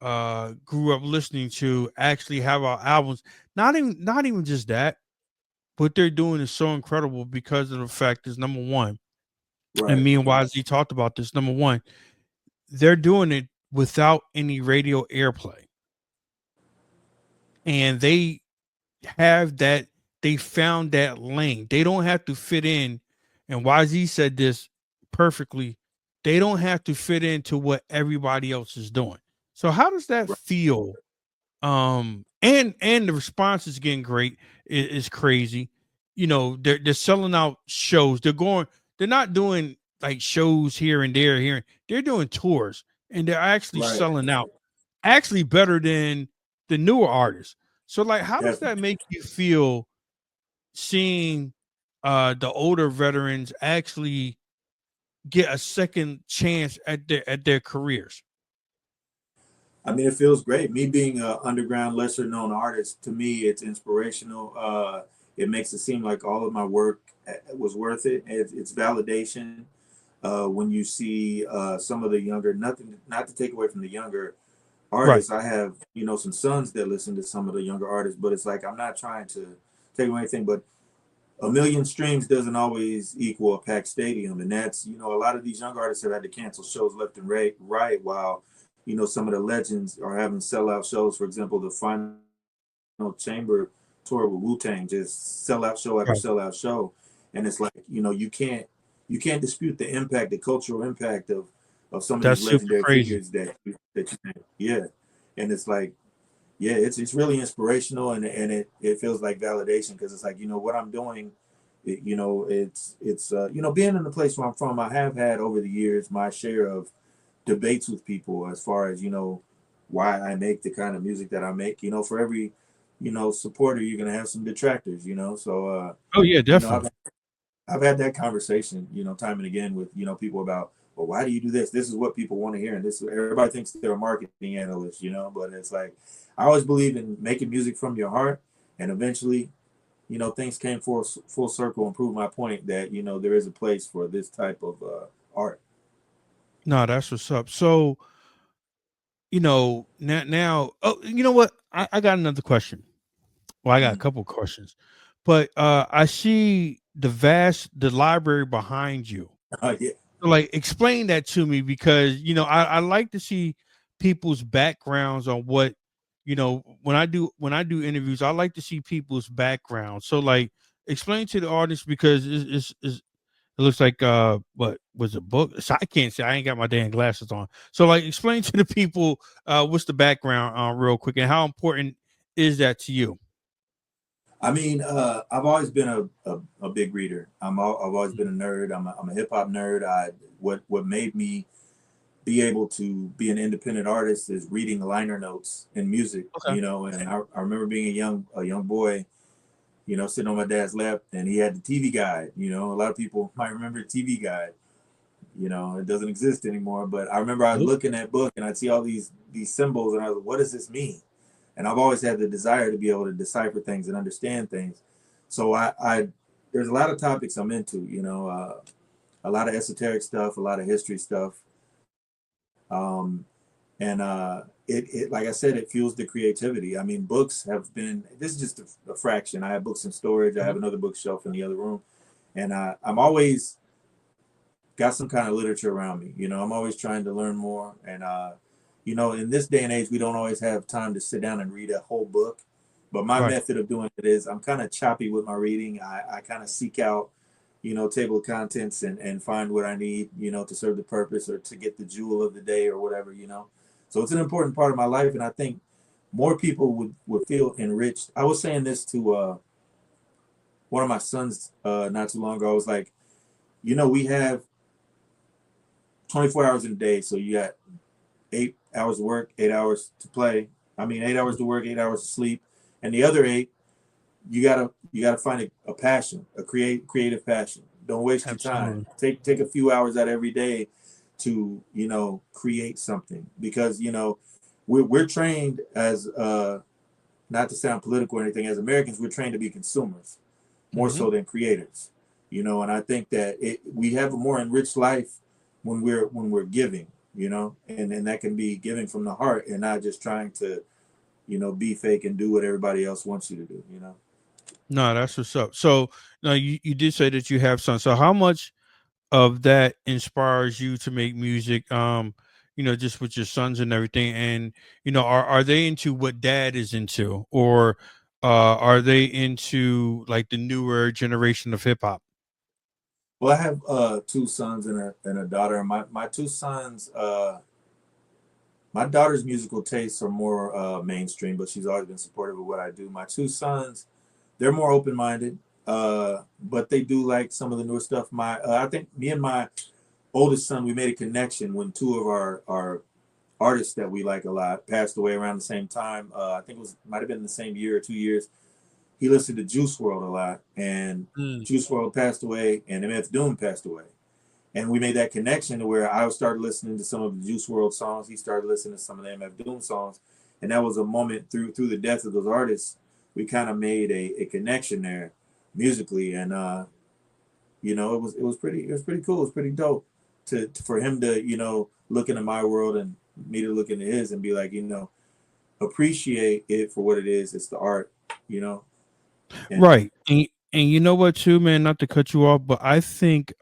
grew up listening to actually have our albums. Not even just that. What they're doing is so incredible because of the fact is number one, and Right. me and YZ talked about this. Number one, they're doing it without any radio airplay. And they have that, they found that lane. They don't have to fit in. And YZ said this perfectly. They don't have to fit into what everybody else is doing. So how does that Right. feel? And the response is getting great. Is crazy. They're selling out shows. They're not doing like shows here and there here. They're doing tours and they're actually Right. selling out actually better than the newer artists. So like how does that Definitely. make you feel seeing the older veterans actually get a second chance at their careers? I mean, it feels great. Me being an underground, lesser known artist, to me, it's inspirational. It makes it seem like all of my work was worth it. It's validation when you see some of the younger, nothing, not to take away from the younger Right. artists. I have, some sons that listen to some of the younger artists, but it's like I'm not trying to take away anything, but a million streams doesn't always equal a packed stadium, and that's a lot of these young artists have had to cancel shows left and right while some of the legends are having sellout shows. For example, the final chamber tour with Wu-Tang, just sellout show after Right. sellout show, and it's like you can't dispute the impact, the cultural impact of some of these That's super legendary crazy. figures yeah, and it's like yeah, it's really inspirational, and it feels like validation because it's like what I'm doing. It's being in the place where I'm from. I have had over the years my share of debates with people as far as why I make the kind of music that I make. For every supporter, you're gonna have some detractors. So Oh yeah, you know I've definitely. I've had that conversation, time and again with people about, well, why do you do this? This is what people want to hear, and this everybody thinks they're a marketing analyst, but it's like I always believe in making music from your heart, and eventually, things came full circle and proved my point that there is a place for this type of art. No, that's what's up. So, now oh, you know what? I got another question. Well, I got a Mm. couple questions. But I see the library behind you. Yeah, So, like explain that to me because I like to see people's backgrounds on what when I do interviews, I like to see people's background. So like explain to the audience because it looks like what was a book. So I can't see. I ain't got my damn glasses on. So like explain to the people what's the background real quick and how important is that to you? I mean, I've always been a big reader. I've always been a nerd. I'm a hip hop nerd. What made me be able to be an independent artist is reading liner notes in music, Okay. and I remember being a young boy, sitting on my dad's lap, and he had the TV guide. A lot of people might remember the TV guide. It doesn't exist anymore, but I remember I'd Nope. look in that book and I'd see all these symbols, and I was like, what does this mean? And I've always had the desire to be able to decipher things and understand things. So I there's a lot of topics I'm into, a lot of esoteric stuff, a lot of history stuff. Um, and it like I said, it fuels the creativity. I mean, books have been, this is just a fraction. I have books in storage. I Mhm. have another bookshelf in the other room, and I'm always got some kind of literature around me. I'm always trying to learn more, and in this day and age, we don't always have time to sit down and read a whole book. But my Right. method of doing it is I'm kind of choppy with my reading. I kind of seek out, table of contents and find what I need, to serve the purpose or to get the jewel of the day or whatever. So it's an important part of my life, and I think more people would feel enriched. I was saying this to one of my sons not too long ago. I was like, we have 24 hours in a day, so you got 8 hours to work, 8 hours to play. I mean, 8 hours to work, 8 hours to sleep, and the other eight, you gotta find a passion, a creative passion. Don't waste your time. Absolutely. Take a few hours out every day to create something, because we're trained as not to sound political or anything, as Americans we're trained to be consumers more Hmm. so than creators. And I think that we have a more enriched life when we're giving, and that can be giving from the heart and not just trying to be fake and do what everybody else wants you to do. No, that's what's up. So now you did say that you have sons. So how much of that inspires you to make music? Just with your sons and everything. And are they into what dad is into, or are they into like the newer generation of hip hop? Well, I have two sons and a daughter. My two sons, my daughter's musical tastes are more mainstream, but she's always been supportive of what I do. My two sons, they're more open minded, but they do like some of the newer stuff. I think me and my oldest son, we made a connection when two of our artists that we like a lot passed away around the same time. I think might have been the same year or 2 years. He listened to Juice World a lot, and Mm. Juice World passed away, and MF Doom passed away. And we made that connection to where I started listening to some of the Juice World songs. He started listening to some of the MF Doom songs, and that was a moment through the death of those artists. We kind of made a connection there musically, and it was pretty cool. It was pretty dope for him to look into my world and me to look into his and be like, appreciate it for what it is. It's the art, you know, and Right. And you know what too, man, not to cut you off, but I think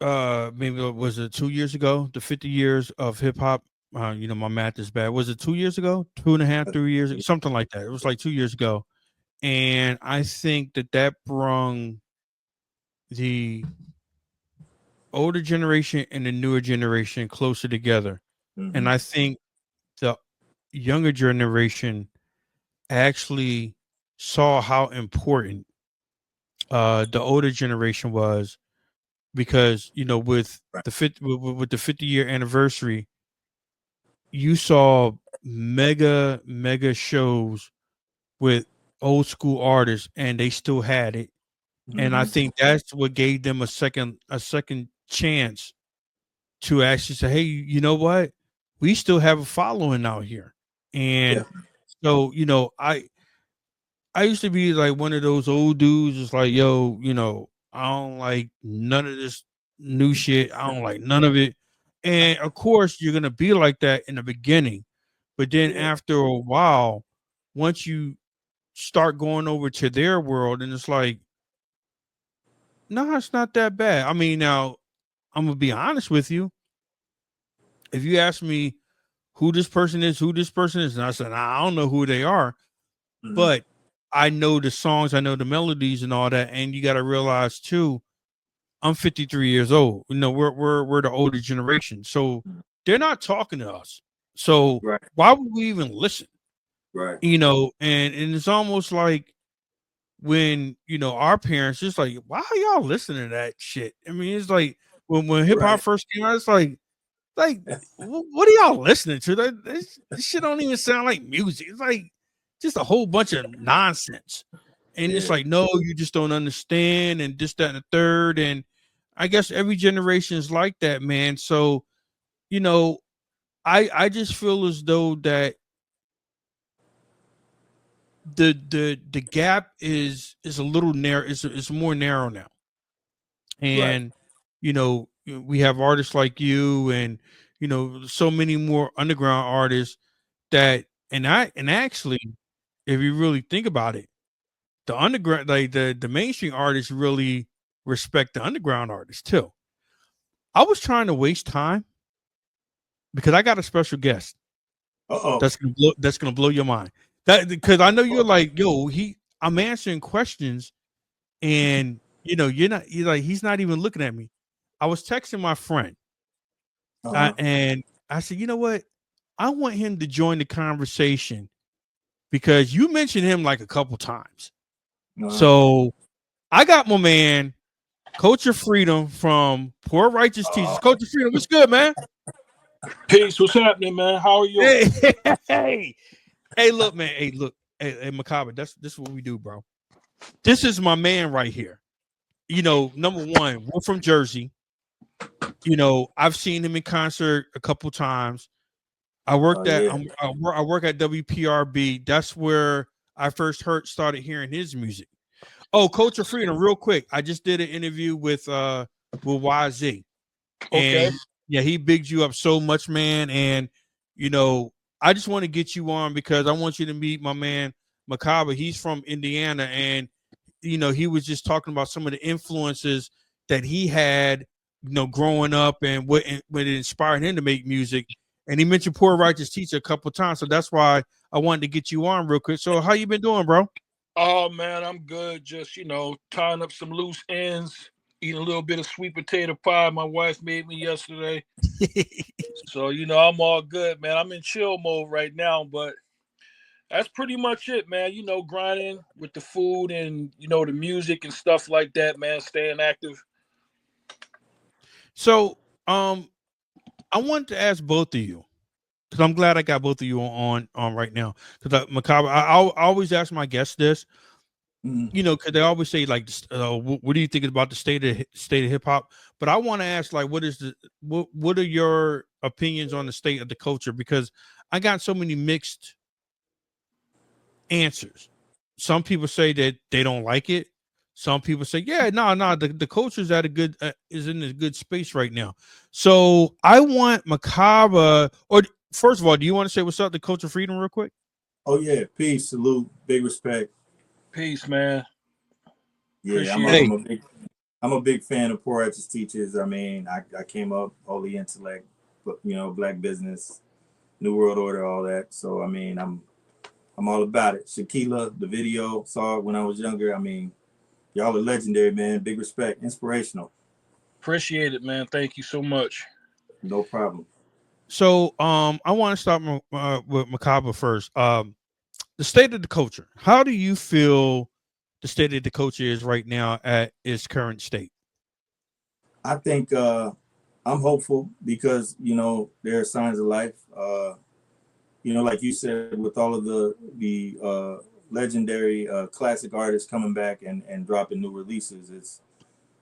maybe was it 2 years ago, the 50 years of hip hop. My math is bad. Was it 2 years ago? Two and a half, 3 years, something like that. It was like 2 years ago. And I think that brung the older generation and the newer generation closer together. And mm-hmm, I think the younger generation actually saw how important the older generation was, because with right, with the 50-year anniversary, you saw mega shows with old school artists, and they still had it. And I mm-hmm, think that's what gave them a second chance to actually say, hey, you know what, we still have a following out here. And definitely, so I used to be like one of those old dudes, just like, yo, I don't like none of this new shit. I don't like none of it. And of course, you're gonna be like that in the beginning, but then yeah, after a while, once you start going over to their world, and it's like, no, it's not that bad. I mean, now I'm gonna be honest with you. If you ask me who this person is, and I said, nah, I don't know who they are, mm-hmm, but I know the songs, I know the melodies and all that. And you got to realize too, I'm 53 years old. We're the older generation, so mm-hmm. they're not talking to us. So Right, why would we even listen? right, And it's almost like when our parents just like, why are y'all listening to that shit? I mean, it's like when hip hop right, first came out, it's like what are y'all listening to? This shit don't even sound like music. It's like just a whole bunch of nonsense. And it's yeah, like, no, you just don't understand, and this, that, and the third. And I guess every generation is like that, man. So, you know, I just feel as though that the gap is a little narrow, is more narrow now. right, And we have artists like you, and so many more underground artists that, and actually, if you really think about it, the underground, like the mainstream artists really respect the underground artists too. I was trying to waste time because I got a special guest. Uh-oh. That's gonna blow your mind. That because I know you're like, yo, I'm answering questions, and you're like, he's not even looking at me. I was texting my friend, Uh-huh. and I said, you know what? I want him to join the conversation because you mentioned him like a couple times. Uh-huh. So I got my man, Coach of Freedom from Poor Righteous Teachers. Coach of Freedom, what's good, man? Peace. What's happening, man? How are you? Hey, look, man. Hey, Mrkbh, this is what we do, bro. This is my man right here. Number one, we're from Jersey. I've seen him in concert a couple times. I worked at Yeah. I work at WPRB. That's where I first started hearing his music. Oh, Coach of Freedom, real quick. I just did an interview with YZ. Okay. And yeah, he bigged you up so much, man. And I just want to get you on because I want you to meet my man Mrkbh. He's from Indiana, and he was just talking about some of the influences that he had, growing up, and what it inspired him to make music. And he mentioned Poor Righteous Teacher a couple of times, so that's why I wanted to get you on real quick. So, how you been doing, bro? Oh man, I'm good. Just tying up some loose ends, eating a little bit of sweet potato pie my wife made me yesterday. So I'm all good, man. I'm in chill mode right now, but that's pretty much it, man. Grinding with the food and the music and stuff like that, man. Staying active. So, I wanted to ask both of you because I'm glad I got both of you on right now. Because Mrkbh, I always ask my guests this, Mhm. because they always say like, what do you think about the state of hip hop? But I want to ask, like, what are your opinions on the state of the culture? Because I got so many mixed answers. Some people say that they don't like it. Some people say, yeah, no, the culture's at a good is in a good space right now. So I want Mrkbh, or first of all, do you want to say what's up to Culture Freedom real quick? Oh yeah, peace, salute, big respect. Peace, man. Yeah, Appreciate it. I'm a big fan of Poor Righteous Teachers. I mean, I came up holy intellect, but black business, New World Order, all that. So I mean, I'm all about it. Shaquilla, the video, saw it when I was younger. I mean, y'all are legendary, man. Big respect, inspirational. Appreciate it, man. Thank you so much. No problem. So I want to start with Mrkbh first. The state of the culture. How do you feel the state of the culture is right now at its current state? I think I'm hopeful because there are signs of life. Like you said, with all of the legendary classic artists coming back and dropping new releases, it's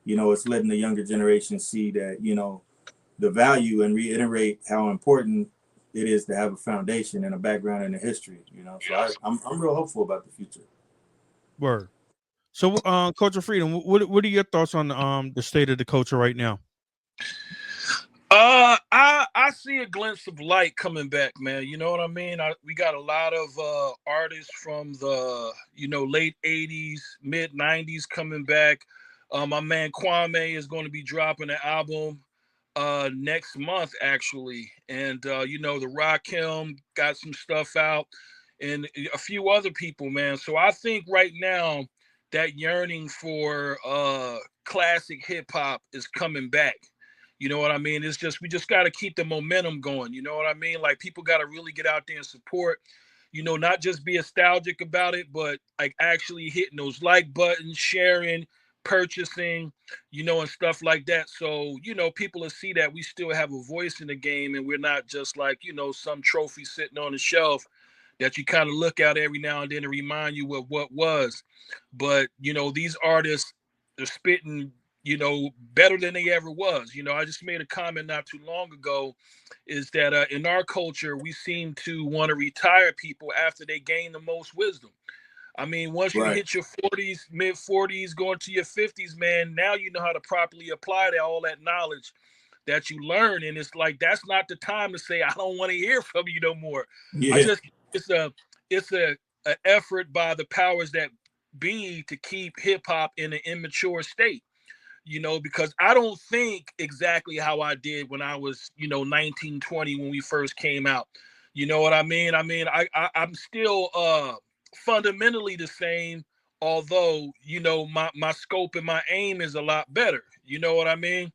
letting the younger generation see that the value and reiterate how important it is to have a foundation and a background in the history. So I'm real hopeful about the future. Word. So, Culture Freedom, what are your thoughts on the state of the culture right now? I see a glimpse of light coming back, man. You know what I mean? We got a lot of artists from the late '80s, mid '90s coming back. My man Kwame is going to be dropping an album next month, actually, and the Rakim got some stuff out, and a few other people, man. So I think right now that yearning for classic hip hop is coming back. You know what I mean? It's just we just got to keep the momentum going. You know what I mean? Like people got to really get out there and support. Not just be nostalgic about it, but like actually hitting those like buttons, sharing, purchasing, and stuff like that. So people will see that we still have a voice in the game, and we're not just like some trophy sitting on the shelf that you kind of look at every now and then to remind you of what was. But these artists are spitting better than they ever was. I just made a comment not too long ago is that in our culture, we seem to want to retire people after they gain the most wisdom. I mean, once you Right. hit your 40s, mid 40s, going to your 50s, man, now you know how to properly apply all that knowledge that you learn. And it's like, that's not the time to say, I don't want to hear from you no more. Yeah. It's a effort by the powers that be to keep hip hop in an immature state, because I don't think exactly how I did when I was, 19, 20 when we first came out. You know what I mean? I'm still fundamentally the same, although, you know, my scope and my aim is a lot better. You know what I mean?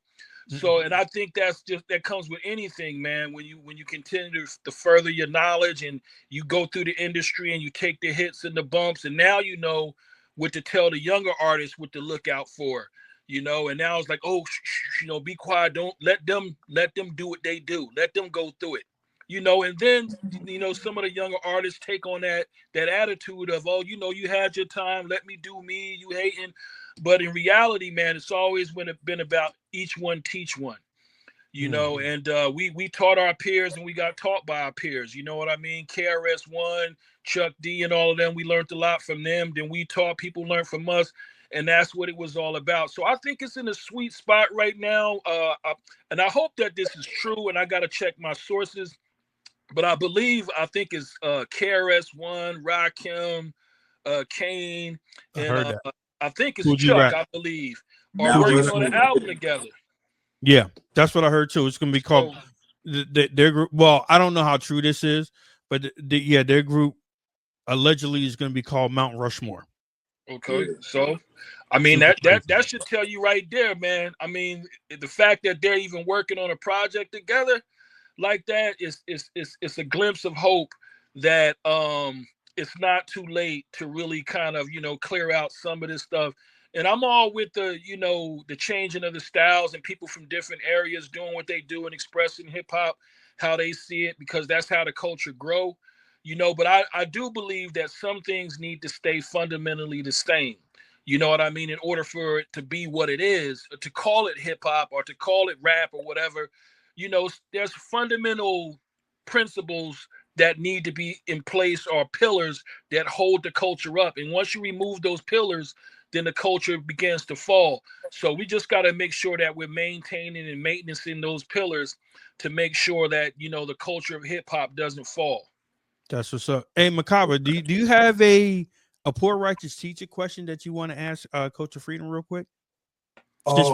So, and I think that comes with anything, man. When you continue to further your knowledge and you go through the industry and you take the hits and the bumps, and now you know what to tell the younger artists what to look out for. You know, and now it's like, oh, you know, be quiet. Don't let them do what they do. Let them go through it. You know, and then, you know, some of the younger artists take on that attitude of, oh, you know, you had your time. Let me do me. You hating. But in reality, man, it's always been about each one teach one, you know, and we taught our peers and we got taught by our peers. You know what I mean? KRS-One, Chuck D, and all of them, we learned a lot from them. Then we taught, people learned from us, and that's what it was all about. So I think it's in a sweet spot right now, and I hope that this is true, and I got to check my sources, but I think it's KRS-One, Rakim, Kane, I and heard that. I think it's Cool G Chuck, Rap. I believe, are Now, working Russ on an was- album together. Yeah, that's what I heard too. It's gonna be called So, their group. Well, I don't know how true this is, but yeah, their group allegedly is gonna be called Mount Rushmore. okay, Yeah. so I mean Super that crazy. should tell you right there, man. I mean, the fact that they're even working on a project together like that is it's a glimpse of hope that it's not too late to really kind of, you know, clear out some of this stuff. And I'm all with the, you know, the changing of the styles and people from different areas doing what they do and expressing hip hop how they see it, because that's how the culture grow, you know. But I do believe that some things need to stay fundamentally the same. You know what I mean? In order for it to be what it is, to call it hip hop or to call it rap or whatever, you know, there's fundamental principles that need to be in place, or pillars that hold the culture up. And once you remove those pillars, then the culture begins to fall. So we just got to make sure that we're maintaining and maintaining those pillars to make sure that, you know, the culture of hip hop doesn't fall. That's what's up. Hey, Mrkbh, do you have a poor righteous teacher question that you want to ask Coach of Freedom real quick? Oh, Since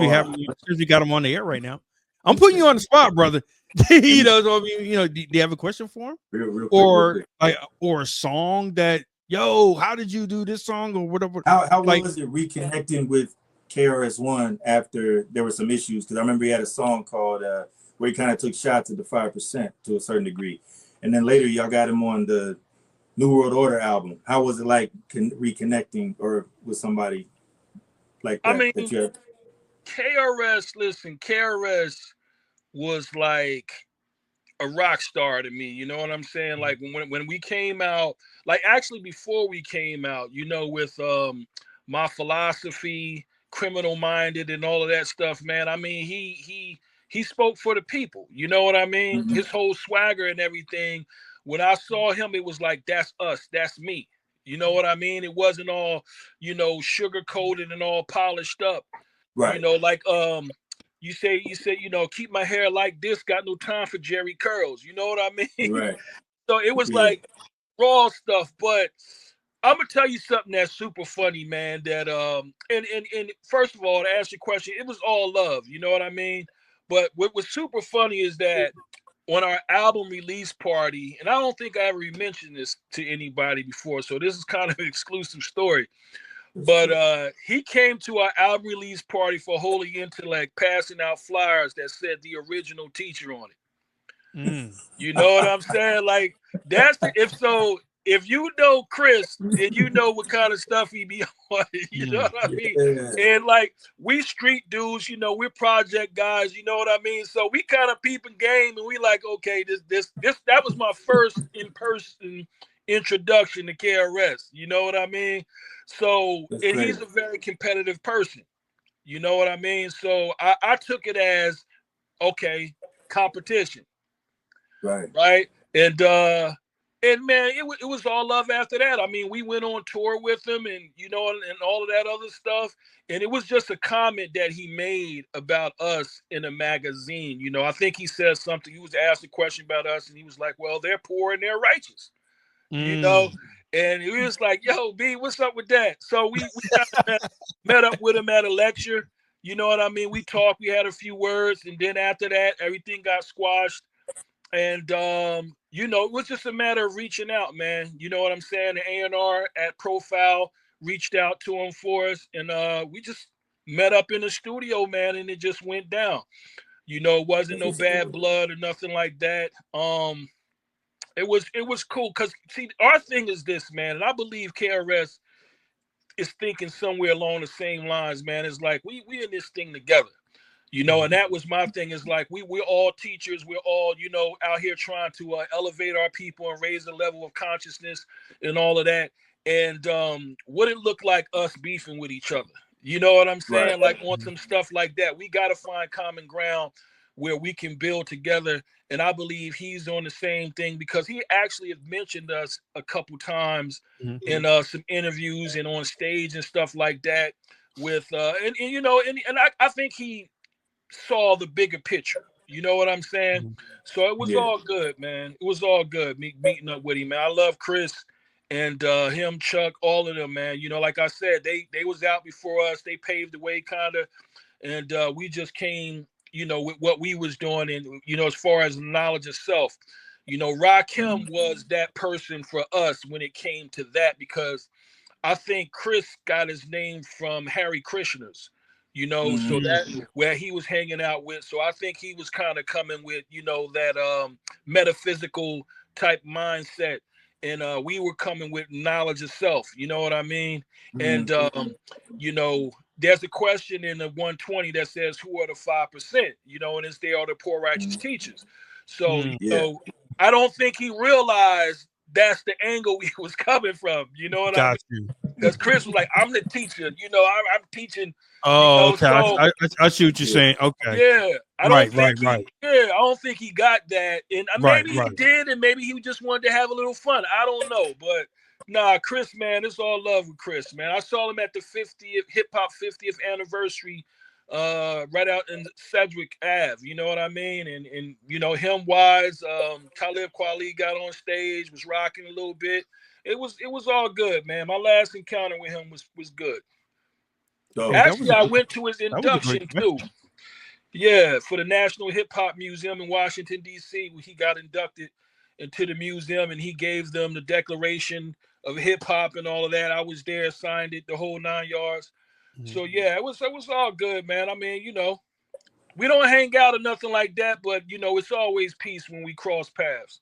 we got him on the air right now, I'm putting you on the spot, brother. You know, so I mean, you know, do you have a question for him, real quick, or like, or a song that, yo, how did you do this song or whatever? How Like, was it reconnecting with KRS-One after there were some issues? Because I remember he had a song called where he kind of took shots at the 5% to a certain degree, and then later y'all got him on the New World Order album. How was it like reconnecting or with somebody like I that mean, that you had? KRS was like a rock star to me. You know what I'm saying? Like when we came out, like actually before we came out, you know, with My Philosophy, Criminal Minded, and all of that stuff, man. I mean, he spoke for the people. You know what I mean? Mm-hmm. His whole swagger and everything. When I saw him, it was like, that's us, that's me. You know what I mean? It wasn't all, you know, sugar coated and all polished up. You Right, know, like you say, you know, keep my hair like this, got no time for Jerry curls. You know what I mean? right, So it was yeah, like raw stuff. But I'm gonna tell you something that's super funny, man. That and first of all, to answer your question, it was all love. You know what I mean? But what was super funny is that on our album release party, and I don't think I ever mentioned this to anybody before, so this is kind of an exclusive story. But he came to our album release party for Holy Intellect, passing out flyers that said the original teacher on it. You know what I'm saying? Like that's if you know Chris, then you know what kind of stuff he be on. You know what I mean? yeah. And like we street dudes, you know, we're project guys. You know what I mean? So we kind of peeping game, and we like, okay, this that was my first in person introduction to KRS. You know what I mean? So, That's and crazy. he's a very competitive person. You know what I mean? So I took it as, okay, competition, Right. right? And man, it was all love after that. I mean, we went on tour with him, and you know, and all of that other stuff. And it was just a comment that he made about us in a magazine. You know, I think he said something. He was asked a question about us, and he was like, "Well, they're poor and they're righteous." You know, and he was like, "Yo, B, what's up with that?" So we kind of met up with him at a lecture. You know what I mean? We talked, we had a few words, and then after that, everything got squashed. And you know, it was just a matter of reaching out, man. You know what I'm saying? The A&R at Profile reached out to him for us, and we just met up in the studio, man, and it just went down. You know, it wasn't no bad blood or nothing like that. It was cool because see, our thing is this, man, and I believe KRS is thinking somewhere along the same lines, man. It's like we in this thing together. You know, and that was my thing. Is like we're all teachers. We're all, you know, out here trying to elevate our people and raise the level of consciousness and all of that. And what it looked like us beefing with each other. You know what I'm saying? Right. Like on some stuff like that. We got to find common ground where we can build together. And I believe he's on the same thing because he actually has mentioned us a couple times in some interviews and on stage and stuff like that. With and you know, and I think he saw the bigger picture. You know what I'm saying? So it was Yeah. all good, man. It was all good meeting up with him, man. I love Chris and him, Chuck, all of them, man. You know, like I said, they was out before us. They paved the way, kind of, and we just came, you know, with what we was doing, and you know, as far as knowledge of self, you know, Rakim was that person for us when it came to that because I think Chris got his name from Harry Krishna's, you know, so that where he was hanging out with. So I think he was kind of coming with, you know, that metaphysical type mindset. And we were coming with knowledge of self, you know what I mean? And, you know, there's a question in the 120 that says, who are the 5%? You know, and it's they are the poor righteous teachers. So, you know, I don't think he realized that's the angle he was coming from. You know what I mean? You. Because Chris was like, I'm the teacher. You know, I'm teaching. Oh, You know, okay. so I see what you're saying. Okay. yeah, I don't think Right. I don't think he got that, and Right, maybe he did, and maybe he just wanted to have a little fun. I don't know, but nah, Chris, man, it's all love with Chris, man. I saw him at the 50th hip hop 50th anniversary, right out in Sedgwick Ave. You know what I mean? And you know him, Wise, Talib Kweli got on stage, was rocking a little bit. It was all good, man. My last encounter with him was good. So Actually, I went to his that was a great induction too. Yeah, for the National Hip Hop Museum in Washington, D.C., where he got inducted into the museum and he gave them the Declaration of Hip Hop and all of that. I was there, signed it, the whole 9 yards. So yeah, it was all good, man. I mean, you know, we don't hang out or nothing like that, but you know, it's always peace when we cross paths.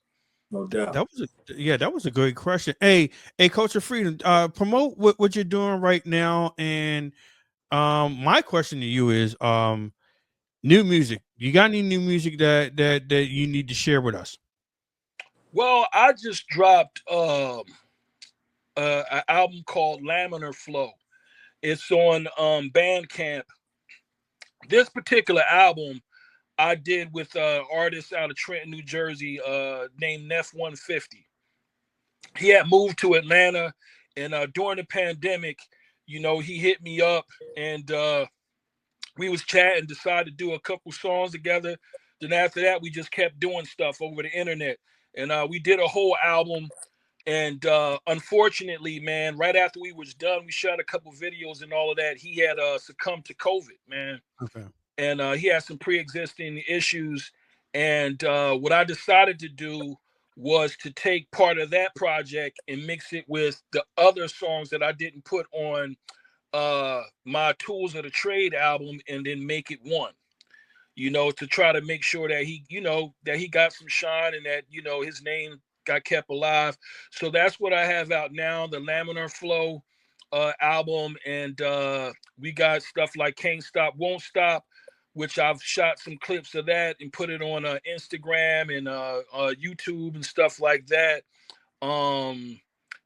no doubt. That was a great question. Hey, Culture Freedom, promote what you're doing right now. And my question to you is new music. You got any new music that you need to share with us? Well, I just dropped an album called Laminar Flow. It's on Bandcamp. This particular album I did with artist out of Trenton, New Jersey, named Neff 150. He had moved to Atlanta, and during the pandemic, you know, he hit me up, and we was chatting, decided to do a couple songs together. Then after that, we just kept doing stuff over the internet, and we did a whole album. And unfortunately, man, right after we was done, we shot a couple videos and all of that. He had succumbed to COVID, man. Okay. And he had some pre-existing issues. And what I decided to do was to take part of that project and mix it with the other songs that I didn't put on my Tools of the Trade album, and then make it one. You know, to try to make sure that he, you know, that he got some shine and that, you know, his name got kept alive. So that's what I have out now, the Laminar Flow album. And we got stuff like Can't Stop, Won't Stop, which I've shot some clips of that and put it on Instagram and YouTube and stuff like that.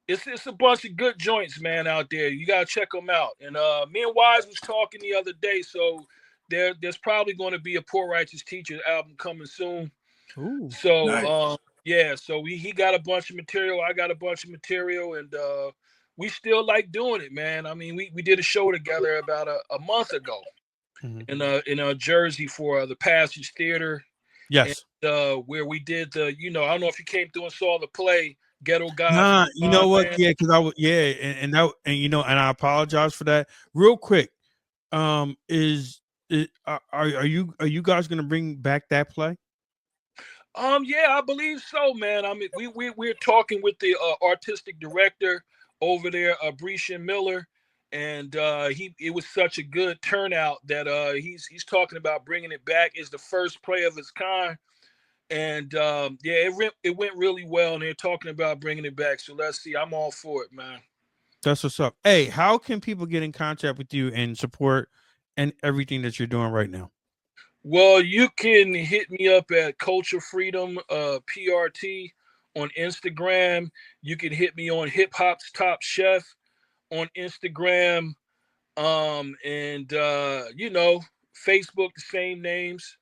It's a bunch of good joints, man, out there. You gotta check them out. And me and Wise was talking the other day, so there's probably going to be a Poor Righteous Teacher album coming soon. Ooh, so nice. yeah, so he got a bunch of material, I got a bunch of material, and we still like doing it, man. I mean, we did a show together about a month ago in Jersey for the Passage Theater. yes. And where we did the, you know, I don't know if you came through and saw the play Ghetto Gods. Nah, you know what? Man. Yeah, because I would. Yeah, and you know, and I apologize for that. Real quick, are you guys gonna bring back that play? Yeah, I believe so, man. I mean, we're talking with the artistic director over there, Brescian Miller, and it was such a good turnout that he's talking about bringing it back. It's the first play of its kind, and yeah, it went really well, and they're talking about bringing it back. So let's see. I'm all for it, man. That's what's up. Hey, how can people get in contact with you and support and everything that you're doing right now? Well, you can hit me up at Culture Freedom PRT on Instagram. You can hit me on Hip Hop's Top Chef on Instagram. And Facebook, the same names.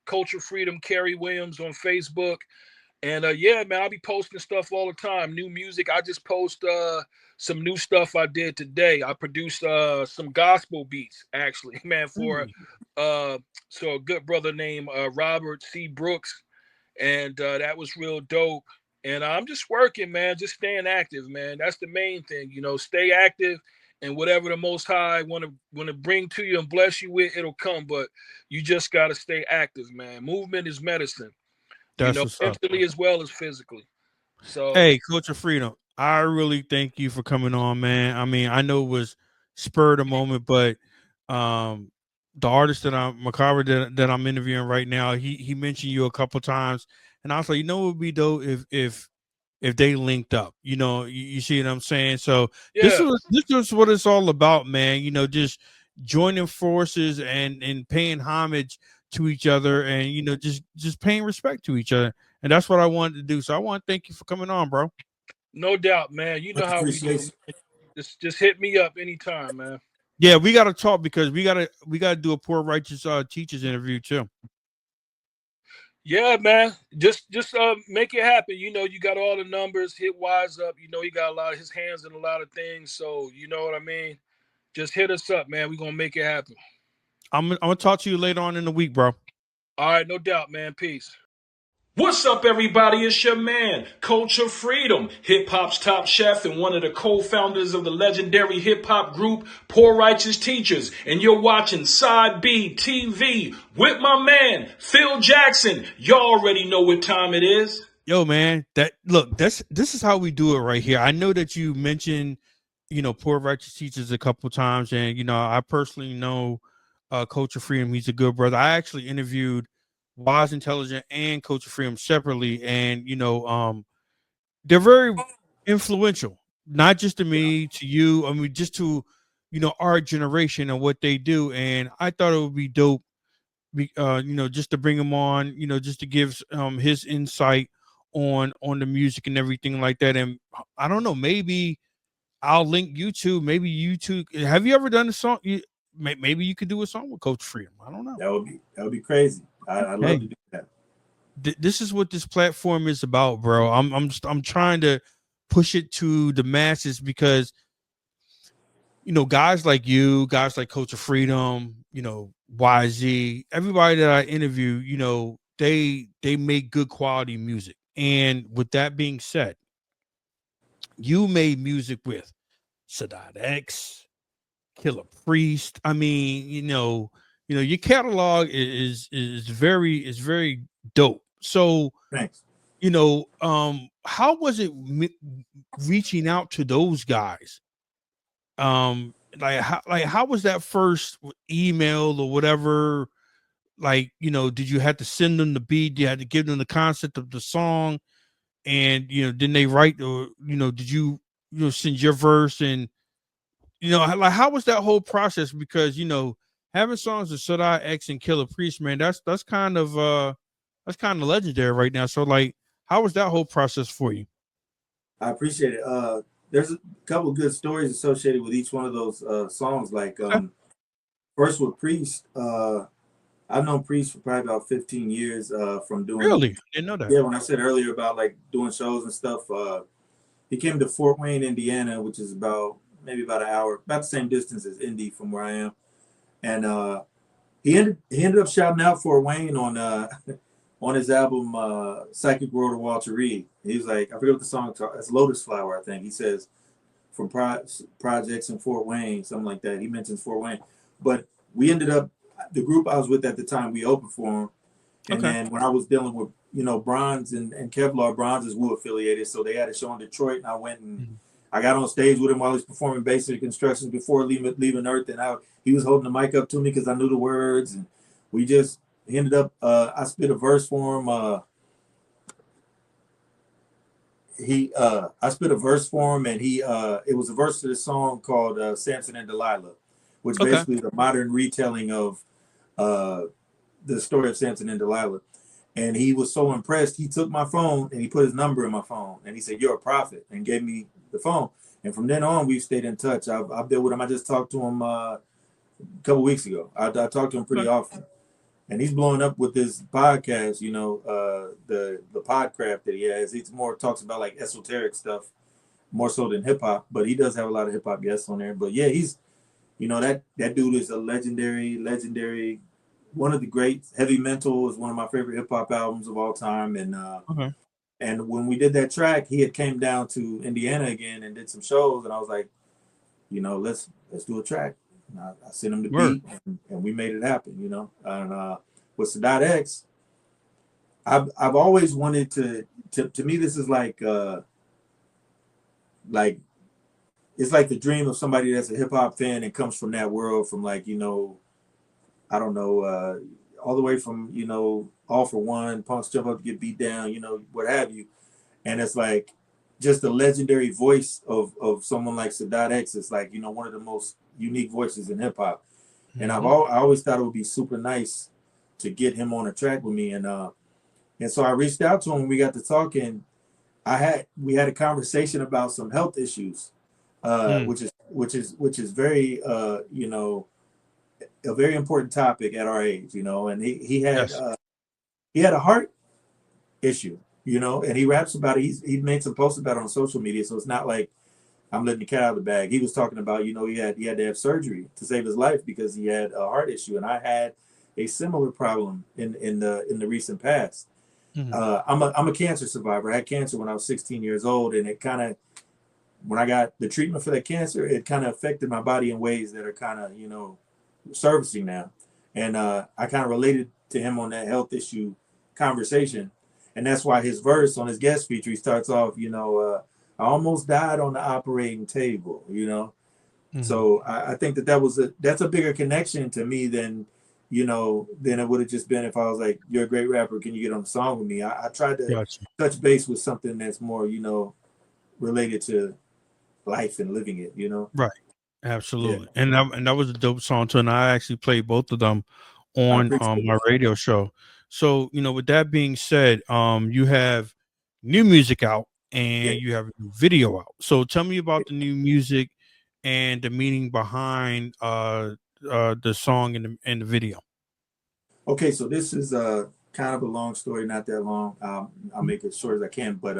Culture Freedom Kerry Williams on Facebook. And yeah, man, I'll be posting stuff all the time. New music. I just post some new stuff I did today. I produced some gospel beats, actually, man, for uh so a good brother named Robert C. Brooks, and that was real dope. And I'm just working, man, just staying active, man. That's the main thing, stay active, and whatever the Most High want to bring to you and bless you with, it'll come. But you just got to stay active, man. Movement is medicine, That's what's up. mentally as well as physically. So Hey, Coach of Freedom, I really thank you for coming on, man. I mean, I know it was spur of the moment, but um, the artist Mrkbh that I'm interviewing right now, he mentioned you a couple times, and I was like, it would be dope if they linked up. You see what I'm saying? So yeah, this is what it's all about, man. Just joining forces and paying homage to each other, and just paying respect to each other. And that's what I wanted to do. So I want to thank you for coming on, bro. no doubt, man. You know Much how we do. appreciation. Just hit me up anytime, man. Yeah, we gotta talk because we gotta do a poor righteous teachers interview too. Yeah, man. Just make it happen. You got all the numbers. Hit Wise up. He got a lot of his hands in a lot of things. So you know what I mean. Just hit us up, man. We're gonna make it happen. I'm gonna talk to you later on in the week, bro. All right, no doubt, man. Peace. What's up, everybody? It's your man, Culture Freedom, hip hop's top chef and one of the co-founders of the legendary hip hop group Poor Righteous Teachers. And you're watching Side B TV with my man, Phil Jackson. Y'all already know what time it is. Yo, man, this is how we do it right here. I know that you mentioned, poor righteous teachers a couple times, and I personally know Coach of Freedom. He's a good brother. I actually interviewed Wise Intelligent and Coach of Freedom separately, and they're very influential, not just to me, to you. I mean, just to our generation and what they do. And I thought it would be dope, just to bring him on, just to give his insight on the music and everything like that. And I don't know, maybe I'll link you two. Maybe you two. Have you ever done a song? Maybe you could do a song with Coach Freedom. I don't know. That would be crazy. I'd love to do that. This is what this platform is about, bro. I'm trying to push it to the masses because guys like you, guys like Coach of Freedom, YZ, everybody that I interview, they make good quality music. And with that being said, you made music with Sadat X, Killer Priest. I mean, your catalog is very dope. So, Thanks. how was it reaching out to those guys? How was that first email or whatever? Did you have to send them the beat? You had to give them the concept of the song, and didn't they write, or did you send your verse? And how was that whole process? Because having songs with Sadat X and Killer Priest, man, that's kind of legendary right now. So how was that whole process for you? I appreciate it. There's a couple of good stories associated with each one of those songs. Like first with Priest, I've known Priest for probably about 15 years from doing. Really? Didn't know that. Yeah, when I said earlier about like doing shows and stuff, he came to Fort Wayne, Indiana, which is maybe about an hour, about the same distance as Indy from where I am, and he ended up shouting out Fort Wayne on on his album Psychic World of Walter Reed. He was like, I forget what the song is. It's Lotus Flower, I think. He says from projects in Fort Wayne, something like that. He mentions Fort Wayne, but we ended up, the group I was with at the time, we opened for him. And then when I was dealing with you know, Bronze and Kevlar. Bronze is Wu affiliated, so they had a show in Detroit, and I went and I got on stage with him while he was performing basic instructions before leaving Earth, and he was holding the mic up to me because I knew the words, and he ended up. I spit a verse for him. I spit a verse for him, and it was a verse to this song called Samson and Delilah, which Okay. basically is a modern retelling of the story of Samson and Delilah. And he was so impressed, he took my phone and he put his number in my phone, and he said, "You're a prophet," and gave me the phone. And from then on, we've stayed in touch. I've been with him. I just talked to him a couple weeks ago. I talked to him pretty often, and he's blowing up with this podcast. You know, the Podcraft that he has. He's more talks about like esoteric stuff more so than hip hop, but he does have a lot of hip hop guests on there. But yeah, he's, you know, that dude is a legendary. One of the greats. Heavy Mental is one of my favorite hip hop albums of all time. Okay. And when we did that track, he had came down to Indiana again and did some shows, and I was like, you know, let's do a track. And I sent him the Word. beat, and we made it happen. You know, and with Sadat X, I've always wanted to me this is like it's like the dream of somebody that's a hip hop fan and comes from that world, from like, you know, I don't know, all the way from, you know, All for One, Punks Jump Up to Get Beat Down, you know, what have you. And it's like just the legendary voice of someone like Sadat X is like, you know, one of the most unique voices in hip hop. And I always thought it would be super nice to get him on a track with me. And so I reached out to him and we got to talking. We had a conversation about some health issues, which is very you know, a very important topic at our age, you know. And he had a heart issue, you know, and he raps about it. He made some posts about it on social media, so it's not like I'm letting the cat out of the bag. He was talking about, you know, he had to have surgery to save his life because he had a heart issue, and I had a similar problem in the recent past. I'm a cancer survivor. I had cancer when I was 16 years old, and it kind of, when I got the treatment for that cancer, it kind of affected my body in ways that are kind of, you know, servicing now. And I kind of related to him on that health issue conversation. And that's why his verse on his guest feature, he starts off, you know, I almost died on the operating table, you know. So I think that's a bigger connection to me than, you know, than it would have just been if I was like, "You're a great rapper, can you get on the song with me?" I tried to touch base with something that's more, you know, related to life and living it, you know. Right. Absolutely. Yeah. And that was a dope song too. And I actually played both of them on my radio show. So, you know, with that being said, you have new music out and you have a new video out. So tell me about the new music and the meaning behind the song and the video. Okay, so this is kind of a long story, not that long. I'll make it short as I can, but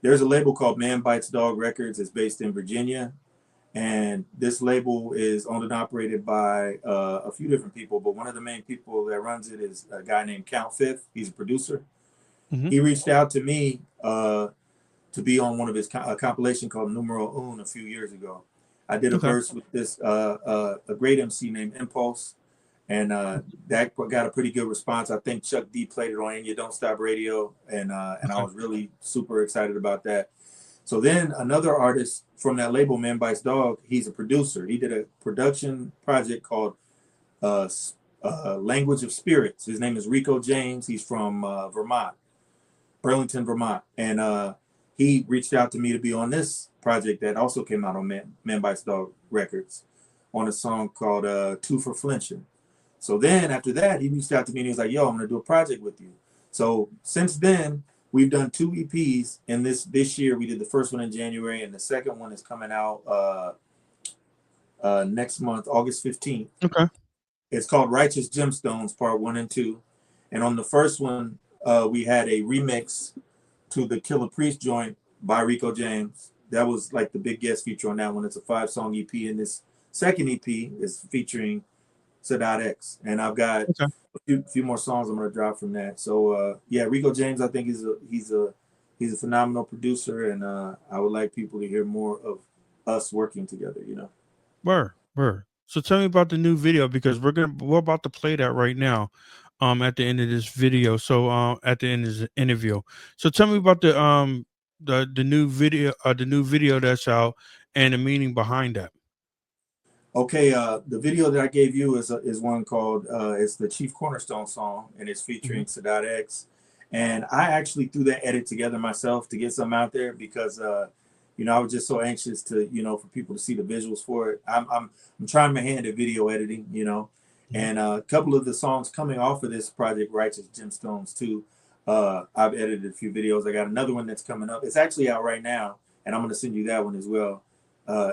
there's a label called Man Bites Dog Records. It's based in Virginia. And this label is owned and operated by a few different people, but one of the main people that runs it is a guy named Count Fifth. He's a producer. He reached out to me to be on one of his compilation called Numero Un a few years ago. I did a verse with this a great MC named Impulse, and that got a pretty good response. I think Chuck D played it on And You Don't Stop Radio, and I was really super excited about that. So then another artist from that label, Man Bites Dog, he's a producer. He did a production project called Language of Spirits. His name is Rico James. He's from Vermont, Burlington, Vermont. And he reached out to me to be on this project that also came out on Man Bites Dog Records on a song called Two for Flinching. So then after that, he reached out to me and he was like, "Yo, I'm going to do a project with you." So since then, we've done 2 EPs, and this year we did the first one in January, and the second one is coming out next month, August 15th. Okay. It's called Righteous Gemstones, Part 1 and 2. And on the first one, we had a remix to the Killer Priest joint by Rico James. That was like the big guest feature on that one. It's a 5-song EP, and this second EP is featuring Sadat X. And I've got a few more songs I'm gonna drop from that. So yeah, Rico James, I think he's a phenomenal producer, and I would like people to hear more of us working together, you know. Word. So tell me about the new video, because we're about to play that right now. at the end of this video. So at the end of the interview. So tell me about the new video that's out and the meaning behind that. Okay, the video that I gave you is one called it's the Chief Cornerstone song, and it's Mhm. featuring Sadat X. And I actually threw that edit together myself to get something out there because I was just so anxious to for people to see the visuals for it. I'm trying my hand at video editing, Mhm. and a couple of the songs coming off of this project, Righteous Gemstones too. I've edited a few videos. I got another one that's coming up. It's actually out right now, and I'm going to send you that one as well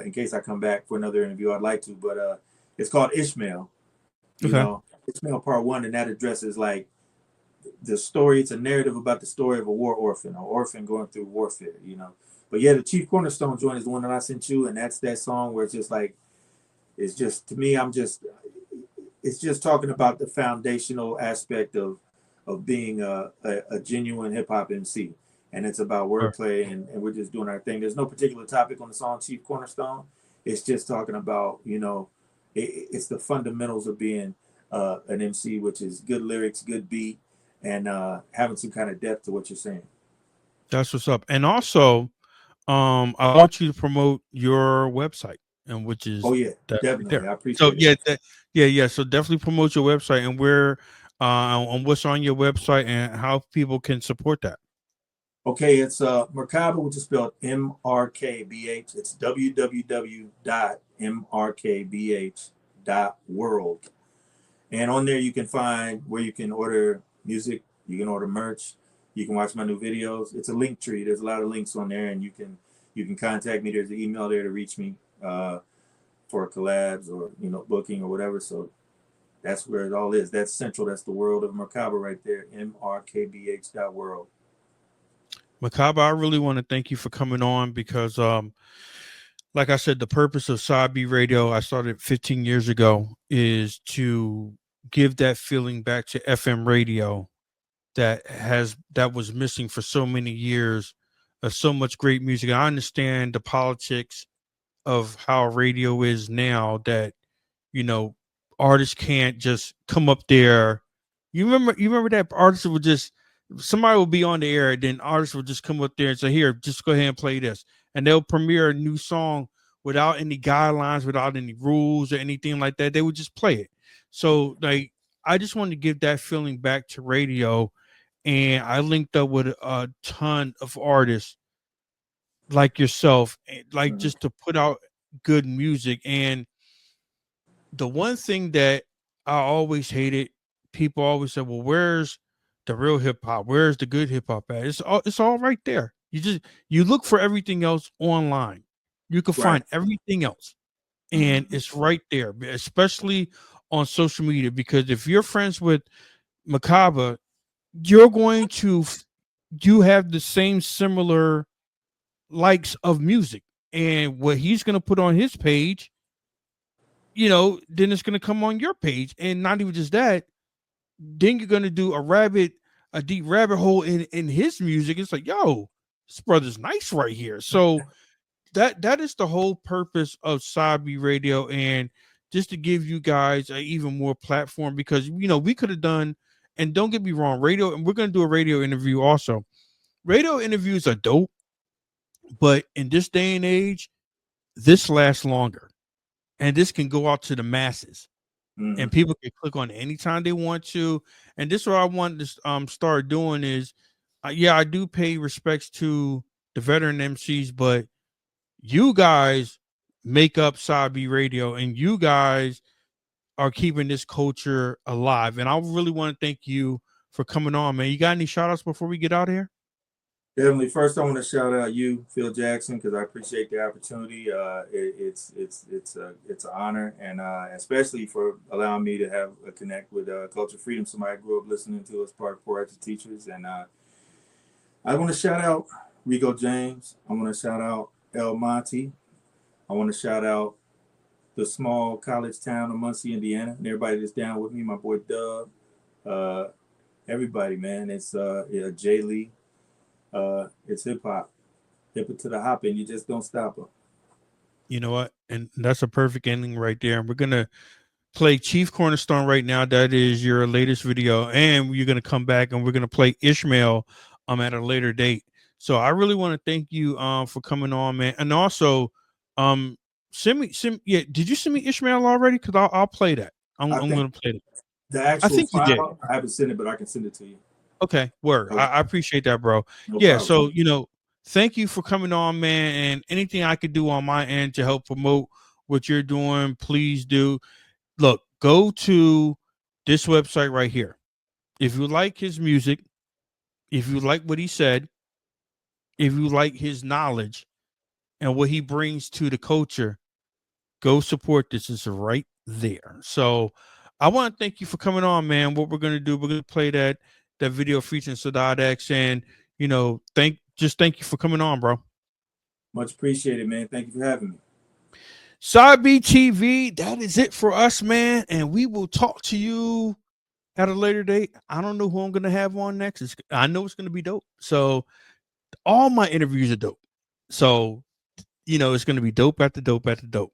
in case I come back for another interview. I'd like to, but it's called Ishmael. Okay. Ishmael Part One, and that addresses like the story. It's a narrative about the story of a war orphan, an orphan going through warfare. But yeah, the Chief Cornerstone joint is the one that I sent you, and that's that song where it's just like it's just to me. It's just talking about the foundational aspect of being a genuine hip hop MC. And it's about Or wordplay, and we're just doing our thing. There's no particular topic on the song Chief Cornerstone. It's just talking about, it's the fundamentals of being an MC, which is good lyrics, good beat, and having some kind of depth to what you're saying. that's what's up. And also, I want you to promote your website, and which Oh, is yeah, that right definitely. there. I So appreciate it. yeah, yeah. So definitely promote your website and where on what's on your website and how people can support that. Okay, it's Mrkbh, which is spelled Mrkbh. It's www.mrkbh.world. And on there, you can find where you can order music, you can order merch, you can watch my new videos. It's a link tree. There's a lot of links on there, and you can contact me. There's an email there to reach me for collabs or booking or whatever. So that's where it all is. That's central. That's the world of Mrkbh right there. Mrkbh.world. Makaba, I really want to thank you for coming on because like I said, the purpose of Sabi Radio, I started 15 years ago, is to give that feeling back to FM radio that was missing for so many years of so much great music. I understand the politics of how radio is now that you know artists can't just come up there. You remember that artists would just somebody will be on the air, then artists will just come up there and say, "Here, just go ahead and play this," and they'll premiere a new song without any guidelines, without any rules or anything like that. They would just play it. So like I just wanted to give that feeling back to radio, and I linked up with a ton of artists like yourself, like Mhm. just to put out good music. And the one thing that I always hated, people always said, "Well, where's the real hip hop? Where's the good hip hop at?" It's all right there. You look for everything else online. You can Right. find everything else, and Mhm. it's right there, especially on social media. Because if you're friends with Makaba, you're going to you have the same similar likes of music, and what he's going to put on his page, then it's going to come on your page. And not even just that, then you're going to do a deep rabbit hole in his music. It's like, yo, this brother's nice right here. So that is the whole purpose of Sabi Radio, and just to give you guys a even more platform, because we could have done, and don't get me wrong, radio, and we're going to do a radio interview also. Radio interviews are dope, but in this day and age, this lasts longer, and this can go out to the masses, and Mhm. people can click on it anytime they want to. And this is what I want to start doing is, yeah, I do pay respects to the veteran MCs, but you guys make up Sabi Radio, and you guys are keeping this culture alive. And I really want to thank you for coming on, man. You got any shout outs before we get out of here? Definitely. First, I want to shout out you, Phil Jackson, because I appreciate the opportunity. It's an honor, and especially for allowing me to have a connect with Culture Freedom, somebody I grew up listening to as part of Poor Righteous Teachers. And I want to shout out Rico James. I want to shout out El Monte. I want to shout out the small college town of Muncie, Indiana, and everybody that's down with me. My boy Dub, uh, everybody, man. It's yeah, Jay Lee. It's hip hop. Hip it to the hop, and you just don't stop them. You know what? And that's a perfect ending right there. And we're gonna play Chief Cornerstone right now. That is your latest video, and you're gonna come back and we're gonna play Ishmael at a later date. So I really want to thank you for coming on, man. And also send me did you send me Ishmael already? Because I'll play that. I'm gonna play that. The I actual think you did. file, I haven't sent it, but I can send it to you. Okay, word. Okay. I appreciate that, bro. No Yeah, problem. so thank you for coming on, man. And anything I could do on my end to help promote what you're doing, please do. Look, go to this website right here. If you like his music, if you like what he said, if you like his knowledge and what he brings to the culture, go support this. It's right there. So I want to thank you for coming on, man. What we're gonna do, we're gonna play that video featuring Sadat X, and thank you for coming on, bro. Much appreciated, man. Thank you for having me. Mrkbh TV, that is it for us, man. And we will talk to you at a later date. I don't know who I'm gonna have on next. I know it's gonna be dope. So all my interviews are dope. So it's gonna be dope after dope after dope.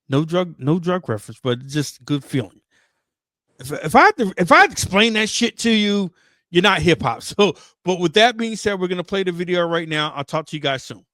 No drug reference, but just good feeling. If I had to explain that shit to you, you're not hip hop. So, but with that being said, we're gonna play the video right now. I'll talk to you guys soon.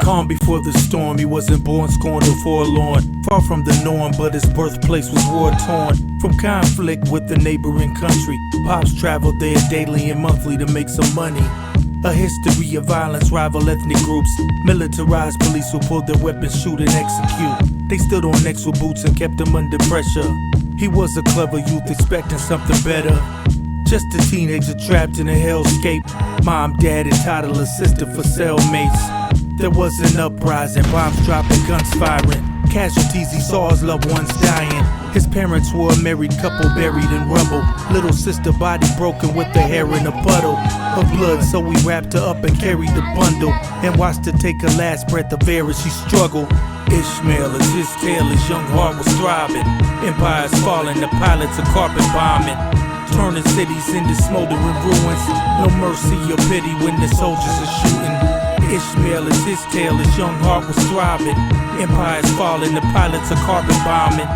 Calm before the storm, he wasn't born scorned or forlorn. Far from the norm, but his birthplace was war-torn. From conflict with the neighboring country, Pops traveled there daily and monthly to make some money. A history of violence, rival ethnic groups, militarized police who pulled their weapons, shoot and execute. They stood on necks with boots and kept him under pressure. He was a clever youth expecting something better. Just a teenager trapped in a hellscape. Mom, dad, and toddler sister for cellmates. There was an uprising, bombs dropping, guns firing. Casualties, he saw his loved ones dying. His parents were a married couple buried in rubble. Little sister body broken with her hair in a puddle of blood, so we wrapped her up and carried the bundle and watched her take her last breath of air as she struggled. Ishmael is his tale, his young heart was throbbing. Empires falling, the pilots are carpet bombing, turning cities into smoldering ruins. No mercy or pity when the soldiers are shooting. Ishmael is his tale, his young heart was throbbing. Empires falling, the pilots are carpet bombing,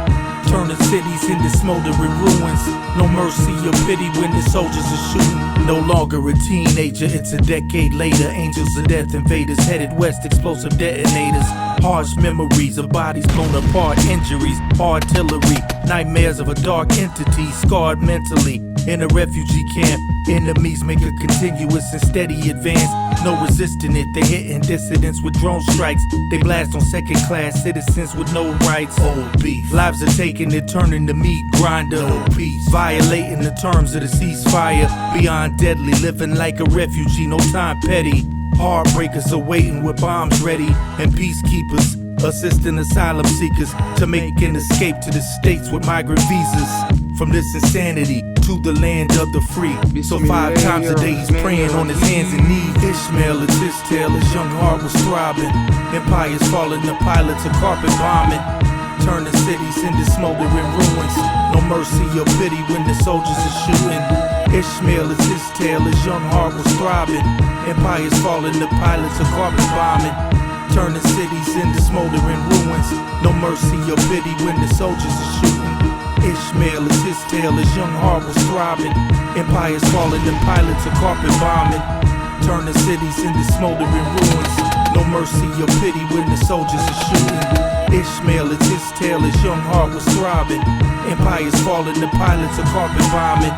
turning cities into smoldering ruins. No mercy or pity when the soldiers are shooting. No longer a teenager, it's a decade later. Angels of death invaders headed west, explosive detonators. Harsh memories of bodies blown apart, injuries, artillery. Nightmares of a dark entity, scarred mentally. In a refugee camp, enemies make a continuous and steady advance. No resisting it, they hitting dissidents with drone strikes. They blast on second-class citizens with no rights. Old beef. Lives are taken, they're turning to meat grinder. No peace. Violating the terms of the ceasefire. Beyond deadly, living like a refugee, no time petty. Heartbreakers are waiting with bombs ready. And peacekeepers assisting asylum seekers to make an escape to the States with migrant visas. From this insanity to the land of the free. So 5 times a day he's praying on his hands and knees. Ishmael is his tale, his young heart was throbbing. Empires falling, the pilots are carpet bombing, turning cities into smoldering ruins. No mercy or pity when the soldiers are shooting. Ishmael is his tale, his young heart was throbbing. Empires falling, the pilots are carpet bombing, turning cities into smoldering ruins. No mercy or pity when the soldiers are shooting. Ishmael is his tale, his young heart was throbbing. Empires falling, the pilots are carpet bombing, turning cities into smoldering ruins. No mercy or pity when the soldiers are shooting. Ishmael is his tale, his young heart was throbbing. Empires falling, the pilots are carpet bombing,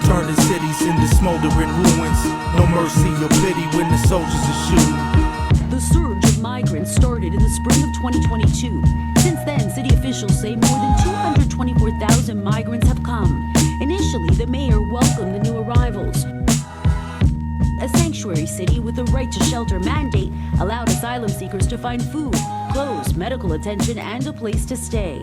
turning cities into smoldering ruins. No mercy or pity when the soldiers are shooting. The surge of migrants started in the spring of 2022. Since then, city officials say more than 224,000 migrants have come. Initially, the mayor welcomed the new arrivals. A sanctuary city with a right to shelter mandate allowed asylum seekers to find food, clothes, medical attention, and a place to stay.